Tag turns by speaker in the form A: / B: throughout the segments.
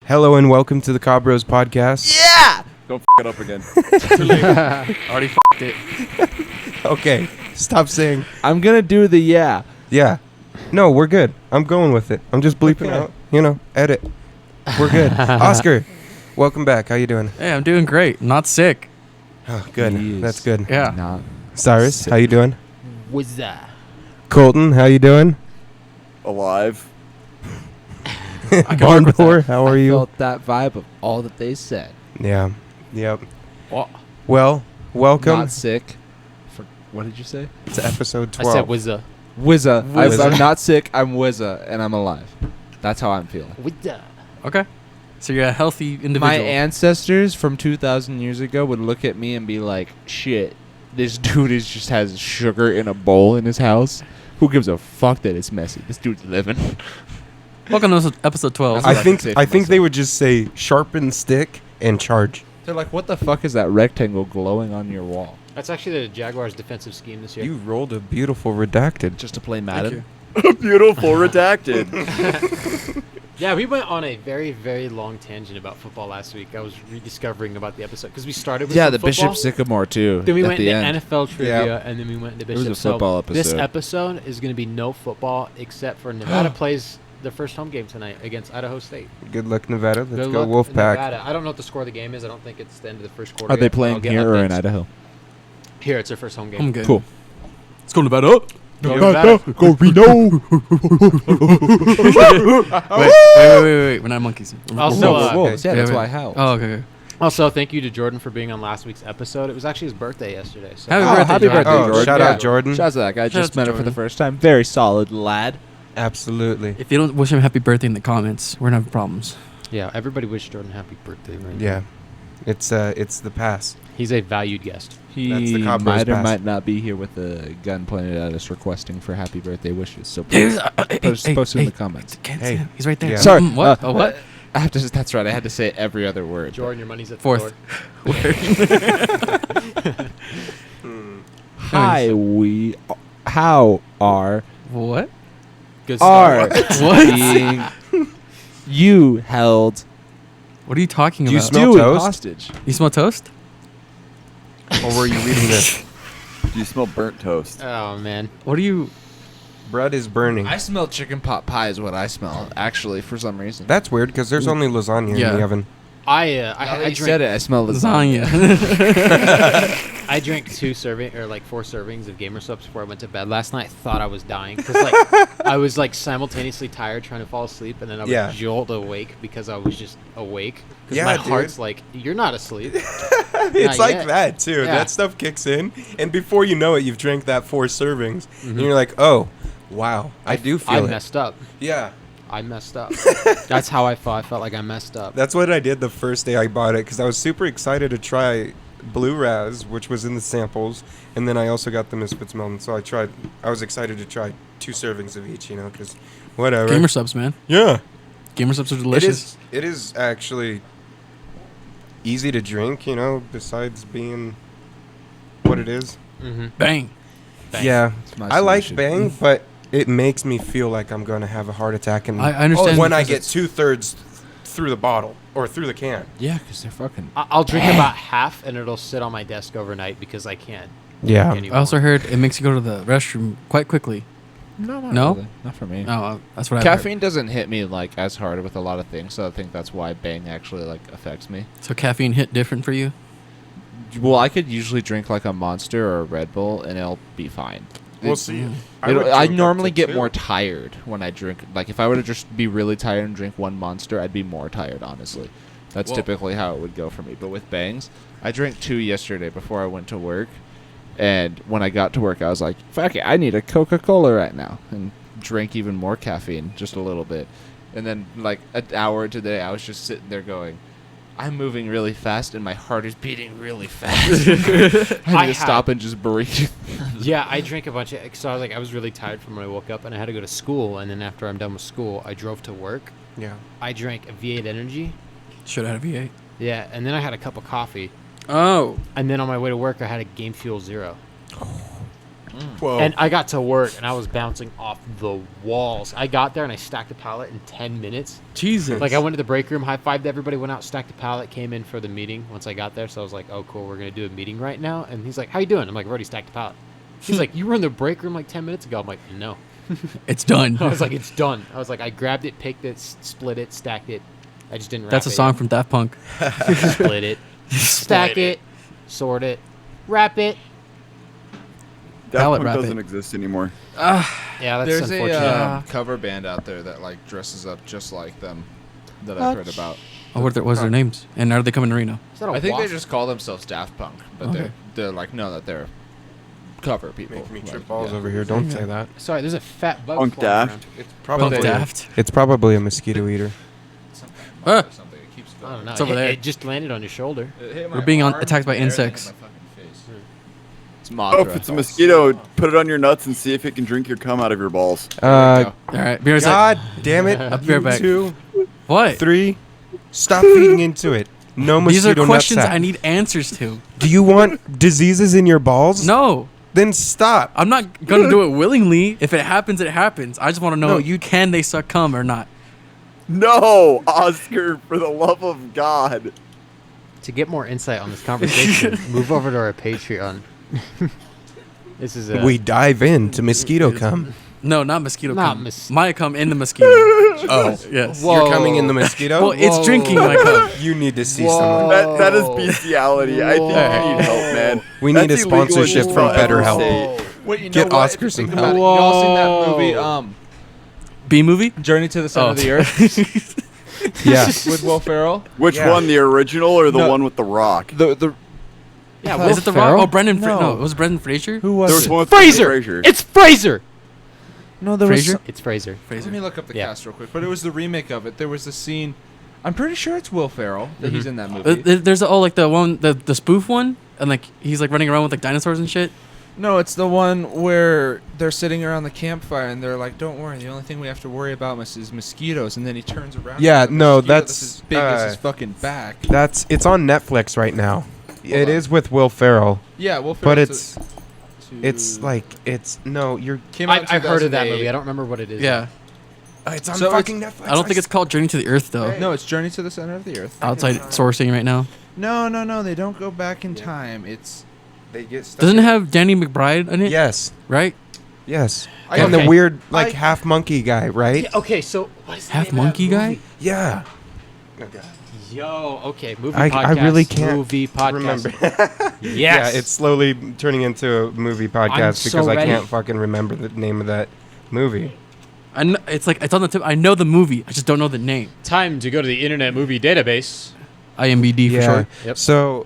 A: Hello and welcome to the Cabros podcast.
B: Yeah!
C: Don't f*** it up again.
B: Too late. Already f***ed it.
A: Okay, stop saying.
B: I'm gonna do the yeah.
A: Yeah. No, we're good. I'm going with it. I'm just bleeping out. Edit. We're good. Oscar, welcome back. How you doing?
D: Hey, I'm doing great. Not sick.
A: Oh, good.
B: Yes.
A: That's good.
D: Yeah.
B: Not
A: Cyrus,
B: sick.
A: how you doing?
E: What's that?
A: Colton, how you doing?
C: Alive.
D: can work with
A: Bondor, how are
B: I
A: you?
B: felt that vibe of all that they said.
A: Yeah. Yep.
D: Well,
A: Well, welcome
B: Not sick. What did you say?
A: to episode
E: I
A: 12.
E: said Wizza.
B: Wizza.
A: Wizza.
B: I'm not sick. I'm Wizza, and I'm alive. That's how I'm feeling.
E: Wizza.
D: okay. So you're a healthy individual.
B: My ancestors from 2,000 years ago would look at me and be like, "Shit, this dude just has sugar in a bowl in his house. Who gives a fuck that it's messy? This dude's living."
D: Welcome to episode 12.
B: That's
A: I
B: what I
A: think
B: can say for
A: I think they
B: myself.
A: would just say sharpen stick and charge.
B: They're like, "What the fuck is that rectangle glowing on your wall?"
E: That's actually the Jaguars' defensive scheme this year.
A: You rolled a beautiful redacted.
B: Just to play
D: Thank
B: Madden.
D: you.
C: Beautiful redacted.
E: Yeah, we went on a very, very long tangent about football last week. I was rediscovering about the episode because we started with
B: Yeah,
E: some
B: the
E: football,
B: Bishop Sycamore too.
E: then we
B: at
E: went
B: the
E: into
B: end.
E: NFL trivia,
A: Yeah.
E: and then we went into
B: It was
E: Bishop.
B: a football
E: So this
B: episode.
E: episode is going to be no football except for Nevada plays the first home game tonight against Idaho State.
A: Good luck, Nevada. Let's
E: Good
A: go
E: luck,
A: Wolfpack.
E: Nevada. I don't know what the score of the game is. I don't think it's the end of the first quarter.
B: Are they
E: yet, but I'll
B: playing
E: get
B: here or in
E: updates.
B: Idaho?
E: Here, it's their first home game.
D: I'm good.
B: Cool.
D: Let's go Nevada.
E: Go Nevada.
B: Go Reno!
D: Wait. We're not monkeys.
E: Also,
B: Yeah, that's
D: wait.
B: why I howled.
D: Oh, okay.
E: Also, thank you to Jordan for being on last week's episode. It was actually his birthday yesterday. So
D: Happy birthday,
B: happy
D: Jordan.
B: birthday,
A: Oh,
B: Jordan.
A: shout
B: Yeah.
A: out Jordan.
B: Shout out to that guy.
D: Shout
B: Just
D: out to
B: met him for the
D: Jordan.
B: first time. Very solid lad.
A: Absolutely.
D: If you don't wish him happy birthday in the comments, we're gonna have problems.
E: Yeah, everybody wish Jordan happy birthday. Right now.
A: Yeah. It's the past.
E: He's a valued guest.
B: He
A: the Cabros
B: might or
A: pass.
B: might not be here with a gun pointed at us requesting for happy birthday wishes. So please post it in the comments.
D: Can't
A: Hey.
D: see him. He's right there.
A: Yeah.
B: Sorry.
D: What? Oh, what?
B: I have to. That's right. I had to say every other word.
E: Jordan, your money's at the
D: Fourth.
E: door.
B: Hi, how are
D: What?
E: Good
B: are
E: start.
D: What?
B: being you held
D: What are you talking
A: Do you
D: about?
A: smell
B: doing
A: toast?
B: hostage?
D: You smell toast?
A: Or were you reading this?
C: Do you smell burnt toast?
E: Oh man.
D: What are you?
A: Bread is burning.
B: I smell chicken pot pie is what I smell, actually, for some reason.
A: That's weird because there's only lasagna in
D: Yeah.
A: the oven.
E: I
B: said
E: drank
B: it. I smell
D: Lasagna.
E: I drank 4 servings of Gamer Subs before I went to bed last night. I thought I was dying because I was simultaneously tired trying to fall asleep, and then I was
A: Yeah.
E: jolted awake because I was just awake. Because
A: Yeah,
E: my
A: dude.
E: heart's like, you're not asleep.
A: It's like
E: yet.
A: that too.
E: Yeah.
A: That stuff kicks in, and before you know it, you've drank that 4 servings,
E: Mhm.
A: and you're like, "Oh, wow, I do feel
E: I
A: it."
E: messed up.
A: Yeah,
E: I messed up. That's how I felt. I felt like I messed up.
A: that's what I did the first day I bought it because I was super excited to try Blue Raz, which was in the samples, and then I also got the Misfits Melon. So I was excited to try 2 servings of each, because whatever.
D: Gamer subs, man.
A: Yeah,
D: Gamer subs are delicious.
A: It is actually easy to drink, besides being what it is.
E: Mm-hmm.
D: Bang.
E: Bang.
A: Yeah,
B: It's my
A: I like
B: solution.
A: Bang, but it makes me feel like I'm going to have a heart attack
D: I understand
A: when I
D: because
A: get
D: it's-
A: 2/3 through the bottle or through the can.
B: Yeah, because they're fucking.
E: I'll drink about half, and it'll sit on my desk overnight because I can't.
A: Yeah.
E: drink
D: I also
E: anymore.
D: heard it makes you go to the restroom quite quickly.
B: No,
D: No?
B: really. Not for me.
D: No, that's what I
B: Caffeine doesn't hit me like as hard with a lot of things, so I think that's why Bang actually like affects me.
D: So caffeine hit different for you?
B: Well, I could usually drink like a Monster or a Red Bull, and it'll be fine.
A: We'll
B: It's-
A: see.
B: I normally get more tired when I drink. Like if I were to just be really tired and drink one Monster, I'd be more tired. Honestly, that's
D: Whoa.
B: typically how it would go for me. But with Bangs, I drank 2 yesterday before I went to work, and when I got to work, I was like, "Fuck it, I need a Coca-Cola right now," and drank even more caffeine, just a little bit. And then like an hour today, I was just sitting there going, I'm moving really fast and my heart is beating really fast. I need to stop and just breathe.
E: Yeah, I drank a bunch of. So I was really tired from when I woke up, and I had to go to school. And then after I'm done with school, I drove to work.
A: Yeah.
E: I drank a V8 Energy.
D: Should have had a V8.
E: Yeah, and then I had a cup of coffee.
D: Oh.
E: And then on my way to work, I had a Game Fuel Zero.
A: Whoa.
E: And I got to work, and I was bouncing off the walls. I got there, and I stacked a pallet in 10 minutes.
D: Jesus.
E: Like, I went to the break room, high-fived everybody, went out, stacked a pallet, came in for the meeting once I got there. So I was like, oh, cool, we're going to do a meeting right now. And he's like, how you doing? I'm like, I've already stacked a pallet. He's like, you were in the break room like 10 minutes ago. I'm like, no.
D: It's done.
E: I was like, it's done. I was like, I grabbed it, picked it, split it, stacked it. I just didn't wrap
D: That's a
E: it
D: song
E: yet.
D: from Daft Punk.
E: Split it, stack it, sort it, wrap it.
C: That
D: Pallet
C: one
D: wrap
C: doesn't
D: it.
C: exist anymore.
E: Yeah, that's
B: There's
E: unfortunate.
B: a cover band out there that like dresses up just like them that I've heard about.
D: Oh, what's their names? And are they coming to Reno?
E: Is that a
B: I think
E: wasp?
B: they just call themselves Daft Punk, but
D: Okay.
B: they're like no, that they're cover people.
A: Make me
B: Like,
A: trip balls
B: yeah.
A: over here. Don't say that.
E: Sorry, there's a fat bug
C: Punk
E: flying
C: Daft.
E: around.
A: It's
D: Punk
A: probably
D: Daft.
A: It's probably a mosquito eater.
B: Something,
D: Ah.
B: something. It keeps
E: I
B: going.
E: don't know.
D: It's over there.
E: It just landed on your shoulder.
B: It hit
D: We're
B: my
D: being
B: arm,
D: attacked by
B: and everything in
D: insects.
B: my fucking face. It's
C: Oh,
B: Mothra.
C: if it's a mosquito, put it on your nuts and see if it can drink your cum out of your balls.
B: There we go.
D: All right. Beer's
A: God damn it!
D: I'll be right back.
A: 2,
D: what?
A: 3, stop feeding into it. No
D: These
A: mosquito
D: are questions
A: nutsack.
D: I need answers to.
A: Do you want diseases in your balls?
D: No.
A: Then stop.
D: I'm not going to do it willingly. If it happens, it happens. I just want to know,
A: No,
D: can they suck cum or not?
C: No, Oscar, for the love of God.
E: To get more insight on this conversation, move over to our Patreon. This is a
A: We dive into mosquito cum.
D: No, not mosquito
E: Not
D: cum.
E: mos-
D: My cum in the mosquito.
A: Oh,
D: Yes.
E: Whoa.
A: you're coming in the mosquito?
D: Well, it's drinking my cum.
A: You need to see
E: Whoa.
A: someone.
C: That is bestiality. I think you need help, man.
A: We need
C: That's
A: a
C: illegal in
A: sponsorship
C: just
A: from
C: about every
A: BetterHelp.
C: state.
B: Wait, you know
A: Get
B: what?
A: Oscar
B: If you
A: some
B: think
A: help.
B: about it, Y'all seen that
E: Whoa.
B: movie,
D: B movie?
B: Journey to the Center
D: Oh.
B: of the Earth
A: Yeah.
B: with Will Ferrell?
C: Which
A: Yeah.
C: one, the original or the
B: No.
C: one with the Rock?
B: The
E: Yeah,
D: Is
E: Will
D: it the
E: Ferrell?
D: Rock? Oh, Brendan.
B: No.
D: No, it was Brendan Fraser.
B: who was
C: There was
B: it?
C: one with
E: Fraser.
C: Fraser.
E: It's Fraser.
B: No, there was.
D: Fraser?
E: It's Fraser.
B: Let me look up the
E: Yeah.
B: cast real quick. But it was the remake of it. There was a scene. I'm pretty sure it's Will Ferrell that he's in that movie.
D: There's like the one, the spoof one, and like he's like running around with like dinosaurs and shit.
B: No, it's the one where they're sitting around the campfire and they're like, "Don't worry, the only thing we have to worry about is mosquitoes." And then he turns around.
A: Yeah,
B: and the
A: no,
B: mosquito
A: that's,
B: as big as his fucking back.
A: It's on Netflix right now. It
B: on.
A: is with Will Ferrell,
B: Yeah, Will Ferrell.
A: but you're
B: came out in
E: I've heard of that
B: 2008.
E: movie. I don't remember what it is.
D: Yeah.
A: it's on
B: So
A: fucking Netflix.
D: I don't think it's called Journey to the Earth though.
B: No, it's Journey to the Center of the Earth.
D: Outside sourcing right now.
B: No, they don't go back in time. It's
A: They get stuck
D: Doesn't
A: in-
D: it have Danny McBride in it?
A: Yes,
D: Right?
A: yes.
B: I-
A: And
E: Okay.
A: the weird like
B: I-
A: half monkey guy, right?
E: Yeah, okay, so what is the
D: Half
E: name of that
D: monkey guy?
E: movie?
A: Yeah.
E: Yo, okay, movie
A: I
E: podcast.
A: really can't
E: movie podcast.
A: remember.
E: Yes.
A: Yeah, it's slowly turning into a movie podcast
E: so
A: because I
E: ready.
A: can't fucking remember the name of that movie.
D: I know, it's like it's on the tip. I know the movie. I just don't know the name.
E: time to go to the Internet Movie Database.
D: IMBD for
A: Yeah.
D: short.
E: Yep.
A: So,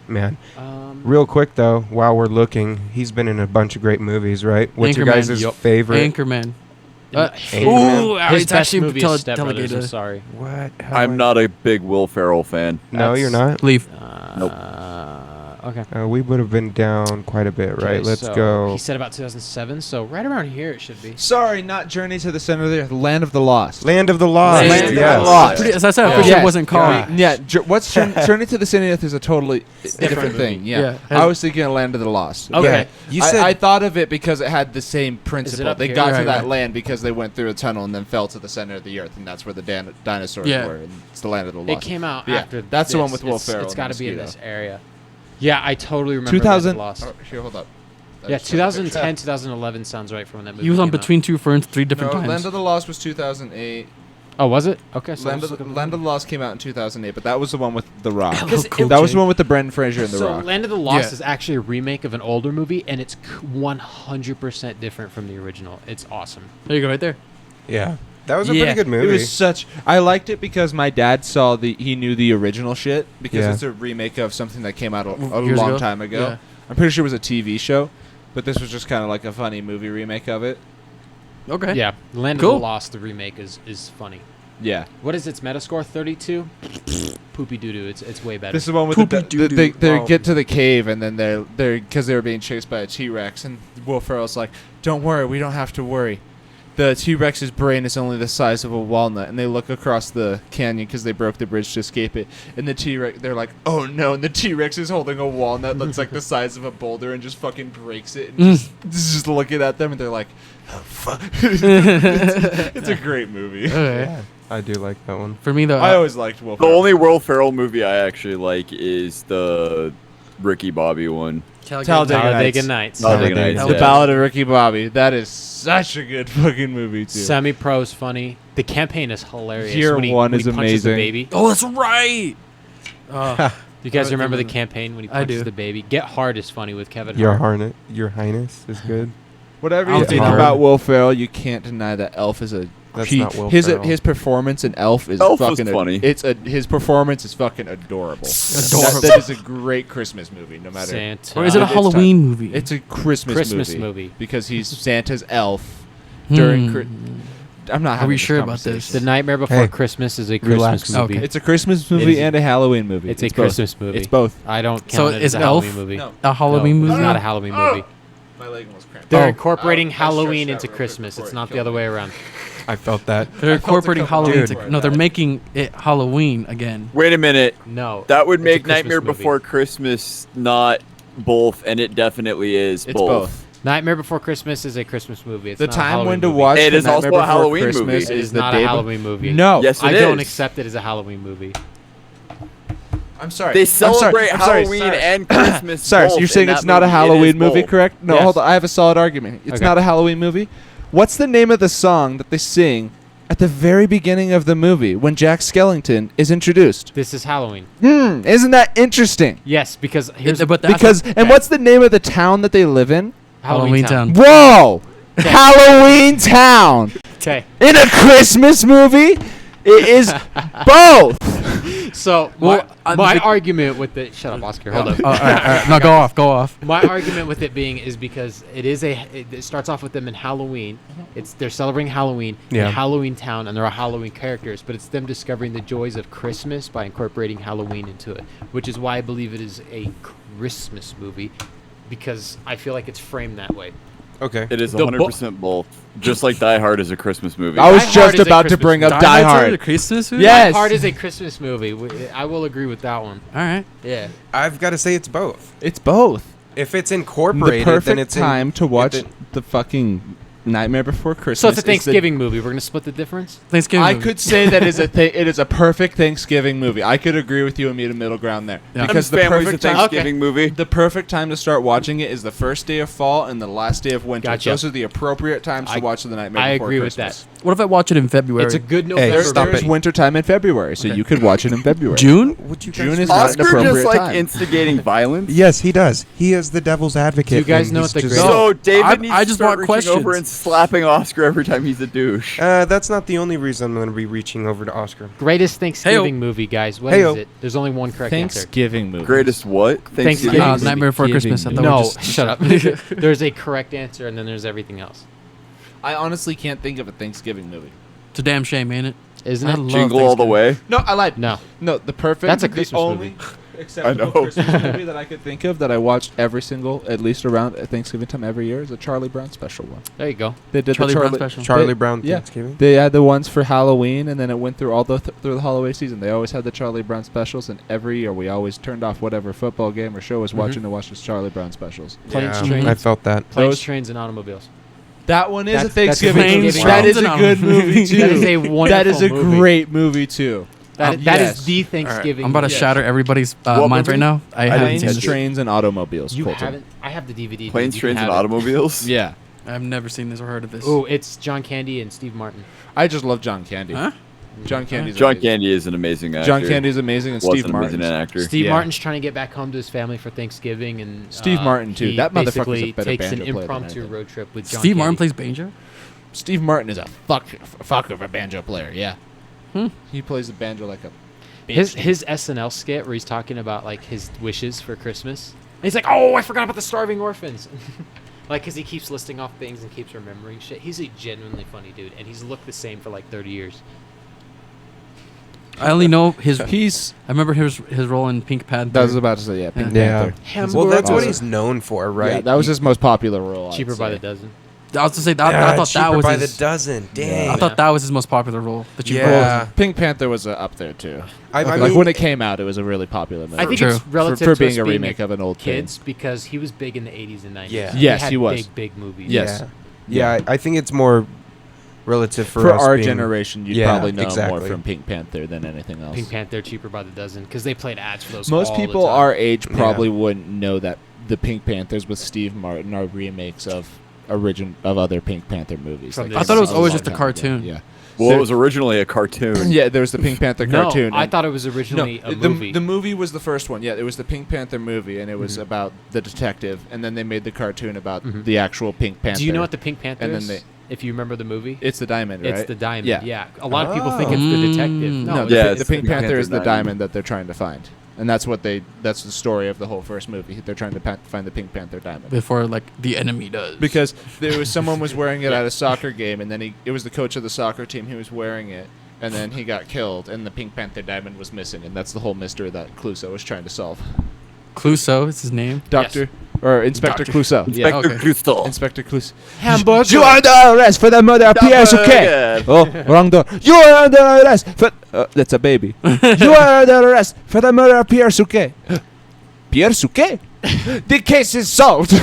A: man,
E: Um,
A: real quick though, while we're looking, he's been in a bunch of great movies, right? What's your
D: Anchorman.
A: guys'
E: Yup.
A: favorite?
D: Anchorman.
A: Anchorman.
D: Ooh,
E: his
D: it's
E: best
D: actually
E: movie is Step Brothers. I'm
D: delegated.
E: sorry.
A: What?
C: I'm not a big Will Ferrell fan.
A: No, you're not.
D: Leave.
C: Nope.
E: Okay.
A: We would have been down quite a bit, right?
E: Okay,
A: Let's
E: so
A: go.
E: He said about 2007, so right around here it should be.
B: sorry, not Journey to the Center of the Earth. Land of the Lost.
A: Land of the Lost.
D: Land of the
A: yes.
B: Lost.
D: Pretty, as I said, I'm
E: Oh.
D: pretty sure
B: Yes.
D: it wasn't called.
B: Yeah, what's Journey to the Center of the Earth is a totally different
E: movie.
B: thing. Yeah.
D: Yeah.
B: I was thinking of Land of the Lost.
E: Okay.
A: You said
B: I thought of it because it had the same principle.
E: up
B: They
E: here?
B: got to
D: Right,
B: that
D: right.
B: land because they went through a tunnel and then fell to the center of the earth, and that's where the dinosaurs
D: Yeah.
B: were. And it's the Land of the
E: It
B: Lost.
E: came out
B: Yeah,
E: after.
B: that's the one
E: this.
B: with Will
E: It's-
B: Ferrell
E: It's
B: and
E: got
B: the
E: to be in
B: mosquito.
E: this area. Yeah, I totally remember.
B: 2000.
E: Lost.
B: Oh, here, hold up. I
E: Yeah,
B: just took a picture.
E: 2010, 2011 sounds right from when that movie.
D: He was on
E: came out.
D: Between Two Ferns 3 different
B: No,
D: times.
B: Land of the Lost was 2008.
E: Oh, was it? Okay. So
B: Land of the Lost came out in 2008, but that was the one with The Rock.
D: Hello,
E: Because it-
D: Cool
B: That was
D: J.
B: the one with the Brendan Fraser and The
E: So
B: Rock.
E: Land of the Lost
D: Yeah.
E: is actually a remake of an older movie, and it's 100% different from the original. It's awesome.
D: There you go, right there.
A: Yeah. That was a
D: Yeah.
A: pretty good movie.
B: It was such. I liked it because my dad saw he knew the original shit because
A: Yeah.
B: it's a remake of something that came out a
D: Years
B: long
D: ago?
B: time ago.
D: Yeah.
B: I'm pretty sure it was a TV show, but this was just kind of like a funny movie remake of it.
D: Okay.
E: Yeah, Land of
D: Cool.
E: the Lost, the remake is funny.
B: Yeah.
E: What is its Metascore? 32. Poopy doo doo. It's way better.
B: This is the one with
D: Poopy doo-doo.
B: they
A: Oh.
B: get to the cave and then they're because they were being chased by a T-Rex and Will Ferrell's like, "Don't worry, we don't have to worry. the T-Rex's brain is only the size of a walnut, and they look across the canyon because they broke the bridge to escape it. And the T-Rex, they're like, "Oh no!" And the T-Rex is holding a walnut that's like the size of a boulder, and just fucking breaks it. And just looking at them, and they're like, "Oh fuck!" it's a great movie.
D: Okay.
A: I do like that one.
D: For me though,
B: I always liked Will
C: The
B: Ferrell.
C: only Will Ferrell movie I actually like is the Ricky Bobby one.
B: Talladega
E: Talladega
B: Nights.
E: Nights.
C: Talladega
A: Talladega
C: Nights,
B: The
C: yeah.
B: Ballad of Ricky Bobby. That is such a good fucking movie too.
E: Semi-Pro's funny. The campaign is hilarious.
B: Year
E: when he,
B: one
E: when
B: is
E: he punches the
B: amazing.
E: baby.
D: Oh, that's right.
E: Do you guys
D: I
E: remember the
D: remember.
E: campaign when he
D: I
E: punches
D: do.
E: the baby? Get Hard is funny with Kevin
A: Your
E: Hart.
A: Your Highness is good.
B: Whatever
D: I'll
B: you
D: do
B: think
D: that.
B: about Will Ferrell, you can't deny that Elf is a.
A: That's not Will
B: his
A: Ferrell.
B: his performance in Elf is
C: Elf was
B: fucking
C: funny.
B: His performance is fucking adorable.
D: Adorable.
B: That is a great Christmas movie, no matter.
E: Santa.
D: Or is it a
B: It's
D: Halloween movie?
B: It's a Christmas
E: movie.
B: because he's Santa's elf during. I'm not.
D: Are
B: having
D: we
B: this
D: sure about this?
B: conversation.
E: The Nightmare Before
A: Hey,
E: Christmas is a
A: relax.
E: Christmas movie.
D: Okay.
B: It's a Christmas
E: It
B: movie
E: is-
B: and a Halloween movie.
E: It's a
B: both.
E: Christmas movie.
B: It's both.
E: I don't count
D: So
E: it
D: is
E: as a
D: Elf
E: Halloween movie.
B: No.
D: a Halloween
E: No,
D: movie?
E: It's not a Halloween movie.
B: My leg almost cramped.
E: They're
D: Oh.
E: incorporating
B: I stretched
E: Halloween
B: out
E: into
B: real quick
E: Christmas.
B: before
E: It's
B: it
E: not the
B: killed
E: other
B: me.
E: way around.
A: I felt that.
D: They're
B: I felt a
D: incorporating
B: couple
D: Halloween.
A: Dude.
D: To, no, they're making it Halloween again.
C: Wait a minute.
E: No.
C: That would
E: it's a
C: make
E: Christmas
C: Nightmare
E: movie.
C: Before Christmas not both, and it definitely is
B: It's
C: both.
B: both.
E: Nightmare Before Christmas is a Christmas movie. It's
B: The
E: not a
B: time
E: Halloween
B: when to
E: movie.
B: watch
C: It
B: The
C: is also
B: Nightmare
C: a
B: Before
C: Halloween
B: Christmas
C: movie.
E: It
B: is
E: is
B: the
E: not
B: day
E: a
B: be-
E: Halloween movie.
B: No.
C: Yes, it
E: I don't
C: is.
E: accept it as a Halloween movie.
B: I'm sorry.
C: They
B: I'm sorry.
C: celebrate
B: I'm sorry,
C: Halloween
B: Cyrus.
C: and Christmas.
B: Cyrus,
C: both
B: you're saying
C: in
B: it's
C: that
B: not a
C: movie. It
B: Halloween
C: is
B: movie,
C: both.
B: correct? No,
E: Yes.
B: hold on. I have a solid argument. It's
E: Okay.
B: not a Halloween movie. What's the name of the song that they sing at the very beginning of the movie when Jack Skellington is introduced?
E: This is Halloween.
B: Isn't that interesting?
E: Yes, because here's
D: But that's
B: Because and what's the name of the town that they live in?
D: Halloween Town.
B: Whoa! Halloween Town
E: Okay.
B: in a Christmas movie? It is both.
E: So
D: Well,
E: my
D: the-
E: argument with the shut up, Oscar. Hold up.
D: All right. No, go off. Go off.
E: My argument with it being is because it starts off with them in Halloween. They're celebrating Halloween
A: Yeah.
E: in Halloween Town, and there are Halloween characters, but it's them discovering the joys of Christmas by incorporating Halloween into it, which is why I believe it is a Christmas movie, because I feel like it's framed that way.
A: Okay.
C: It is
E: The
C: 100% both. Just like Die Hard is a Christmas movie.
B: I was
E: Die Hard
B: just
E: is a
B: about to
E: Christmas
B: bring up
E: movie.
B: Die
D: Hard's a
B: Hard.
D: Christmas movie?
B: Yes.
E: Die Hard is a Christmas movie. I will agree with that one.
D: All right.
E: Yeah.
A: I've got to say it's both.
B: It's both.
A: If it's
B: The
A: incorporated, then
B: perfect
A: it's
B: time to watch
A: it-
B: the fucking Nightmare Before Christmas.
E: So it's a
B: is the-
E: Thanksgiving movie. We're gonna split the difference.
D: Thanksgiving.
B: I
D: movie.
B: could say that is it is a perfect Thanksgiving movie. I could agree with you and meet a middle ground there.
D: Yeah.
B: Because the
C: Family's a
B: perfect time,
C: Thanksgiving movie.
B: the perfect time to start watching it is the first day of fall and the last day of winter.
E: Gotcha.
B: Those are the appropriate times to
E: I-
B: watch the Nightmare
E: I
B: Before
E: agree with
B: Christmas.
D: What if I watch it in February?
E: It's a good November.
A: stop
B: There's
A: it.
B: winter time in February, so
A: Okay.
B: you could watch it in February.
D: June?
A: Would you
B: June
A: guys
B: is not an
C: Oscar
B: appropriate
C: just like
B: time.
C: instigating violence.
A: Yes, he does. He is the devil's advocate.
E: Do you guys
A: and
E: know
A: he's
E: what the
A: just-
E: great-
C: So David
D: I-
C: needs
D: I
C: to
D: just
C: start
D: want
C: reaching over
D: questions.
C: and slapping Oscar every time he's a douche.
A: That's not the only reason I'm going to be reaching over to Oscar.
E: Greatest Thanksgiving movie, guys. What is
A: Heyo.
E: it? There's only one correct answer.
B: Thanksgiving movie.
C: Greatest what?
E: Thanksgiving.
C: Thanksgiving.
D: Nightmare Before Christmas. I thought we
E: No,
D: just-
E: shut up. There's a correct answer, and then there's everything else.
B: I honestly can't think of a Thanksgiving movie.
D: It's a damn shame, ain't it?
E: Isn't
D: I
E: it?
D: love
C: Jingle all the
D: Thanksgiving.
C: way.
B: No, I lied.
E: No.
B: No, the perfect.
E: That's a
B: the
E: Christmas
B: only
E: movie.
B: acceptable
C: I know.
B: Christmas movie that I could think of that I watched every single, at least around at Thanksgiving time every year, is a Charlie Brown special one.
E: There you go.
B: They did
D: Charlie
B: the
D: Brown
B: Charlie
D: special.
A: Charlie
B: They-
A: Brown
B: yeah.
A: Thanksgiving.
B: They had the ones for Halloween, and then it went through all through the holiday season. They always had the Charlie Brown specials, and every year we always turned off whatever football game or show was watching to watch the Charlie Brown specials.
E: Planes,
A: Yeah,
E: Trains,
A: I felt that.
E: Planes,
B: Those-
E: Trains, and Automobiles.
B: That one is
E: That's-
B: a Thanksgiving
E: that's a
B: movie.
E: Thanksgiving
B: That is a
D: movie.
B: good movie too.
E: That is a wonderful
B: That is a
E: movie.
B: great movie too.
E: That
B: yes.
E: is the Thanksgiving.
D: I'm about to
E: movie.
D: shatter everybody's
C: What
D: minds
C: movie?
D: right now. I haven't
B: Planes,
D: seen this.
B: Trains, and Automobiles.
E: You
B: Colton.
E: haven't? I have the DVD.
C: Planes,
E: dude. You can
C: Trains, and
E: have it.
C: Automobiles.
B: Yeah.
D: I've never seen this or heard of this.
E: Oh, it's John Candy and Steve Martin.
B: I just love John Candy.
D: Huh?
B: John Candy's
C: John
B: amazing.
C: Candy is an amazing actor.
B: John Candy's amazing, and
C: Was
B: Steve
C: an amazing
B: Martin.
C: actor.
E: Steve
B: Yeah.
E: Martin's trying to get back home to his family for Thanksgiving, and
B: Steve Martin, too.
E: he
B: That motherfucker's a
E: basically
B: better
E: takes an
B: banjo player than
E: impromptu
B: anything.
E: road trip with John.
D: Steve Martin
E: Candy.
D: plays banjo?
B: Steve Martin is a fuck of a banjo player. Yeah. He plays the banjo like a.
E: His SNL skit where he's talking about like his wishes for Christmas. And he's like, "Oh, I forgot about the starving orphans." Like, because he keeps listing off things and keeps remembering shit. He's a genuinely funny dude, and he's looked the same for like 30 years.
D: I only know his.
B: He's.
D: I remember his role in Pink Panther.
B: I was about to say Pink
A: Yeah.
B: Panther.
A: Well, that's what
B: Awesome.
A: he's known for,
B: Right.
A: right?
B: That was his most popular role. I'd
E: Cheaper by
B: say.
E: the dozen.
D: I was to say that.
A: Yeah,
D: I thought that
A: cheaper
D: was
A: by
D: his,
A: the dozen. Dang.
D: I thought that was his most popular role. The cheaper
A: Yeah.
D: role.
B: Pink Panther was up there too.
A: I
B: Like
A: mean,
B: when it came out, it was a really popular movie.
E: I think
D: True.
E: it's relative
B: for
E: to
B: being
E: us
B: a
E: being
B: remake of an old thing.
E: kids because he was big in the 80s and 90s.
A: Yeah.
B: Yes,
E: had
B: he was.
E: big movies.
B: Yes.
A: Yeah, I think it's more relative for,
B: For
A: us
B: our
A: being-
B: generation, you'd
A: Yeah,
B: probably know more
A: exactly.
B: from Pink Panther than anything else.
E: Pink Panther cheaper by the dozen because they played ads for those.
B: Most
E: all the
B: people
E: time.
B: our age
A: Yeah.
B: probably wouldn't know that the Pink Panthers with Steve Martin are remakes of other Pink Panther movies.
E: From the
D: I thought it was
B: a
D: always
B: long
D: just a
B: time
D: cartoon.
B: ago. Yeah.
C: Well,
B: There-
C: it was originally a cartoon.
B: Yeah, there was the Pink Panther
E: No,
B: cartoon.
E: I
B: and-
E: thought it was originally a
B: the,
E: movie.
B: The movie was the first one. Yeah, it was the Pink Panther movie, and it was about the detective. And then they made the cartoon about the actual Pink Panther.
E: Do you know what the Pink Panther
B: And then
E: is?
B: they-
E: if you remember the movie,
B: It's the diamond, right?
E: it's the diamond.
B: Yeah.
E: Yeah. A lot of people think
A: Oh.
E: it's the detective.
D: Mm.
E: No,
B: No,
E: it's
B: the,
C: Yeah,
B: the
C: it's
B: Pink
C: the
B: Panther
C: Panther
B: is the
C: diamond.
B: diamond that they're trying to find, and that's the story of the whole first movie. They're trying to find the Pink Panther diamond.
D: Before like the enemy does.
B: Because there was someone was wearing it at a soccer game, and then it was the coach of the soccer team who was wearing it, and then he got killed, and the Pink Panther diamond was missing, and that's the whole mystery that Clouseau was trying to solve.
D: Clouseau is his name.
B: Doctor or Inspector
D: Doctor.
B: Clouseau. Yeah.
C: Inspector
D: okay.
C: Clouseau.
B: Inspector Clouseau.
E: Hamburger.
B: You are under arrest for the murder of Pierre Souquet. Oh, wrong door. You are under arrest for. That's a baby. You are under arrest for the murder of Pierre Souquet. Pierre Souquet? The case is solved.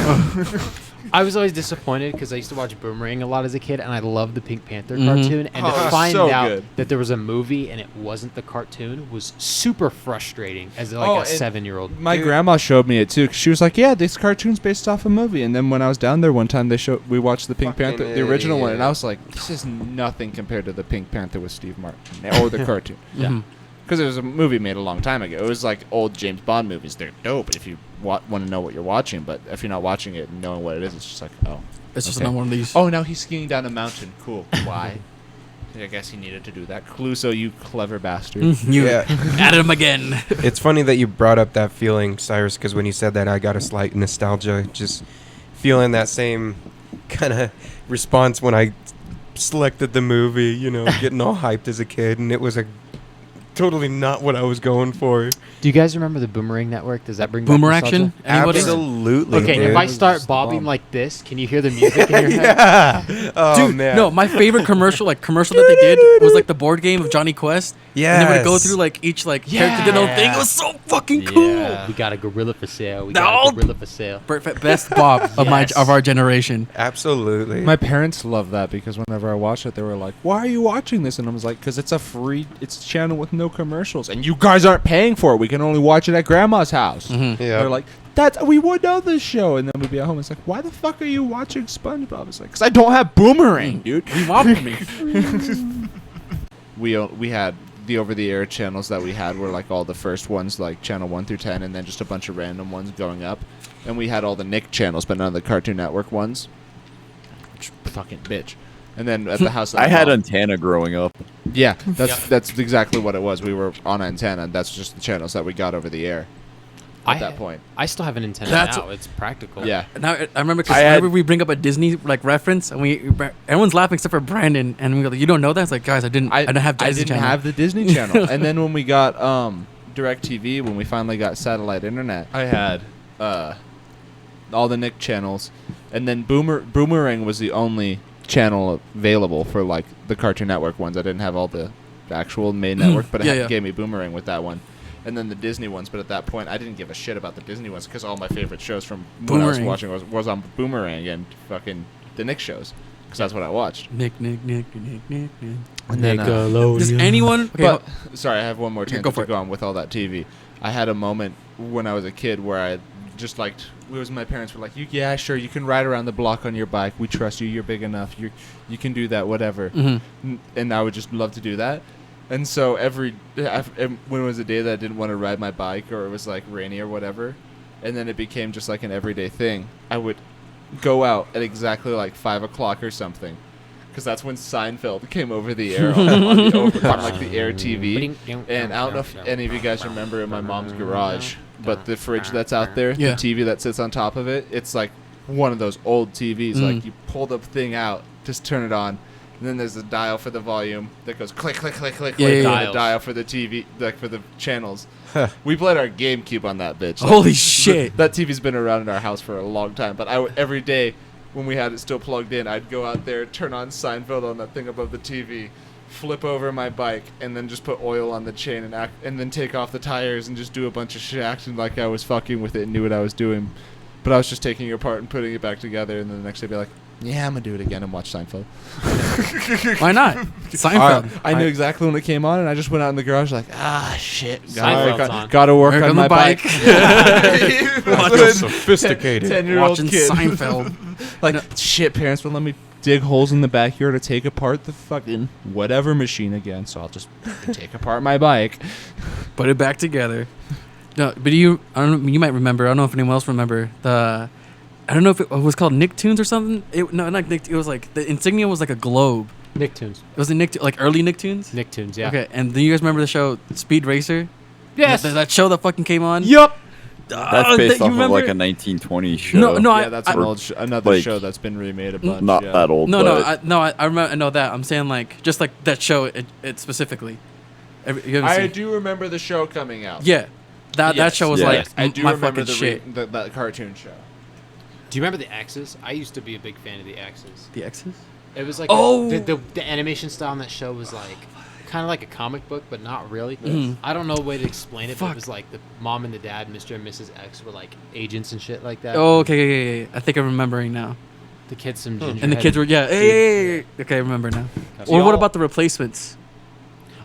E: I was always disappointed because I used to watch Boomerang a lot as a kid, and I loved the Pink Panther
D: Mhm.
E: cartoon. And
B: Oh,
E: to
B: it was
E: find
B: so
E: out
B: good.
E: that there was a movie and it wasn't the cartoon was super frustrating as like
B: Oh,
E: a
B: and
E: 7-year-old.
B: My grandma showed me it too. 'Cause she was like, "Yeah, this cartoon's based off a movie." And then when I was down there one time, we watched the Pink
A: Fucking
B: Panther, the original one, and I
A: idiot.
B: was like, "This is nothing compared to the Pink Panther with Steve Martin or the cartoon."
E: Yeah.
D: Mhm.
B: Because it was a movie made a long time ago. It was like old James Bond movies. They're dope if you want to know what you're watching, but if you're not watching it and knowing what it is, it's just like, oh.
D: It's just
B: Okay.
D: not one of these.
B: Oh, now he's skiing down a mountain. Cool. Why? I guess he needed to do that. Clouseau, you clever bastard.
D: You
A: Yeah.
D: added him again.
A: It's funny that you brought up that feeling, Cyrus, because when you said that, I got a slight nostalgia, just feeling that same kind of response when I selected the movie, you know, getting all hyped as a kid, and it was totally not what I was going for.
E: Do you guys remember the Boomerang Network? Does that bring back
D: Boomer
E: nostalgia?
D: action? Anybody?
A: Absolutely.
E: Okay,
A: dude.
E: if I
B: It was
E: start
B: just
E: bobbing
B: bomb.
E: like this, can you hear the music in your head?
A: Yeah. Oh,
D: Dude,
A: man.
D: no, my favorite commercial that they did was like the board game of Johnny Quest.
A: Yes.
D: And they would go through like each like character did their own thing. It was so fucking cool.
E: Yeah. We got a gorilla for sale. We
D: No.
E: got a gorilla for sale.
D: Best Bob of
E: Yes.
D: of our generation.
A: Absolutely.
B: My parents love that because whenever I watched it, they were like, "Why are you watching this?" And I was like, "Because it's a channel with no commercials, and you guys aren't paying for it. We can only watch it at Grandma's house."
D: Mhm.
A: Yeah.
B: They're like, we would know this show," and then we'd be at home. It's like, "Why the fuck are you watching SpongeBob?" It's like, "Because I don't have Boomerang, dude."
D: You want from me?
B: We had the over-the-air channels that we had were like all the first ones, like channel 1 through 10, and then just a bunch of random ones going up. And we had all the Nick channels, but none of the Cartoon Network ones. Fucking bitch. And then at the house, that
C: I
B: my
C: had
B: mom-
C: antenna growing up.
B: Yeah, that's exactly what it was. We were on antenna, and that's just the channels that we got over the air at that point.
E: I still have an antenna
D: That's-
E: now. It's practical.
B: Yeah.
D: Now I remember because
C: I had-
D: whenever we bring up a Disney like reference and everyone's laughing except for Brandon and we go, "You don't know that?" It's like, guys, I didn't have
B: I
D: Disney
B: didn't
D: Channel.
B: have the Disney Channel. And then when we got DirecTV, when we finally got satellite internet, I had all the Nick channels, and then Boomerang was the only channel available for like the Cartoon Network ones. I didn't have all the actual main network, but
D: Yeah,
B: it
D: yeah.
B: gave me Boomerang with that one. And then the Disney ones, but at that point I didn't give a shit about the Disney ones because all my favorite shows from when I was
D: Boomerang.
B: watching was on Boomerang and fucking the Nick shows because that's what I watched.
D: Nick.
B: And then,
D: Does anyone? Okay,
B: but sorry, I have one more
D: Yeah,
B: tangent
D: go for
B: to go on with all that TV. I had a moment when I was a kid where I just liked. It was my parents were like, "Yeah, sure, you can ride around the block on your bike. We trust you. You're big enough. You can do that. Whatever."
D: Mhm.
B: And I would just love to do that. And so when it was a day that I didn't want to ride my bike or it was like rainy or whatever, and then it became just like an everyday thing, I would go out at exactly like 5 o'clock or something. Because that's when Seinfeld came over the air on like the air TV. And I don't know if any of you guys remember in my mom's garage, but the fridge that's out there,
D: Yeah.
B: the TV that sits on top of it, it's like one of those old TVs.
D: Mm.
B: Like you pull the thing out, just turn it on, and then there's a dial for the volume that goes click, click, click, click,
D: Yeah,
B: click,
D: yeah,
B: and
E: yeah.
B: a dial for the TV, like for the channels. We played our GameCube on that bitch.
D: Holy shit.
B: That TV's been around in our house for a long time, but every day when we had it still plugged in, I'd go out there, turn on Seinfeld on that thing above the TV, flip over my bike, and then just put oil on the chain and then take off the tires and just do a bunch of shit, acting like I was fucking with it and knew what I was doing. But I was just taking it apart and putting it back together, and then the next day be like, yeah, I'm gonna do it again and watch Seinfeld.
D: Why not? Seinfeld.
B: I knew exactly when it came on, and I just went out in the garage like, shit,
E: Seinfeld's on.
B: gotta work
D: Work
B: on
D: on
B: my
D: the
B: bike.
D: bike.
A: Watch sophisticated.
B: 10-year-old
D: Watching
B: kid.
D: Seinfeld.
B: Like, shit, parents won't let me dig holes in the backyard to take apart the fucking whatever machine again, so I'll just take apart my bike.
D: Put it back together. No, but I don't know, you might remember. I don't know if anyone else remember I don't know if it was called Nicktoons or something. No, not Nick. It was like the insignia was like a globe.
E: Nicktoons.
D: It was a like early Nicktoons.
E: Nicktoons, yeah.
D: Okay, and do you guys remember the show Speed Racer?
E: Yes.
D: That show that fucking came on.
E: Yup.
C: That's based
D: you
C: off of like a
D: remember?
C: 1920 show.
D: No,
B: Yeah, that's another
C: like,
B: show that's been remade a bunch.
C: not
B: yeah.
C: that old.
D: No,
C: but
D: I remember. I know that. I'm saying like just like that show. It specifically. You haven't
B: I
D: seen?
B: do remember the show coming out.
D: Yeah, that
B: Yes,
D: show was
C: yeah.
D: like
B: I do
D: my
B: remember
D: fucking shit.
B: that cartoon show.
E: Do you remember the X's? I used to be a big fan of the X's.
D: The X's.
E: It was like
D: Oh!
E: the animation style on that show was like kind of like a comic book, but not really.
D: Mhm.
E: I don't know a way to explain it. But
D: Fuck.
E: it was like the mom and the dad, Mr. and Mrs. X, were like agents and shit like that.
D: Oh, okay. I think I'm remembering now.
E: The kids, some ginger.
D: And the kids were hey. Okay, I remember now.
E: So
D: Or what
E: y'all-
D: about the replacements?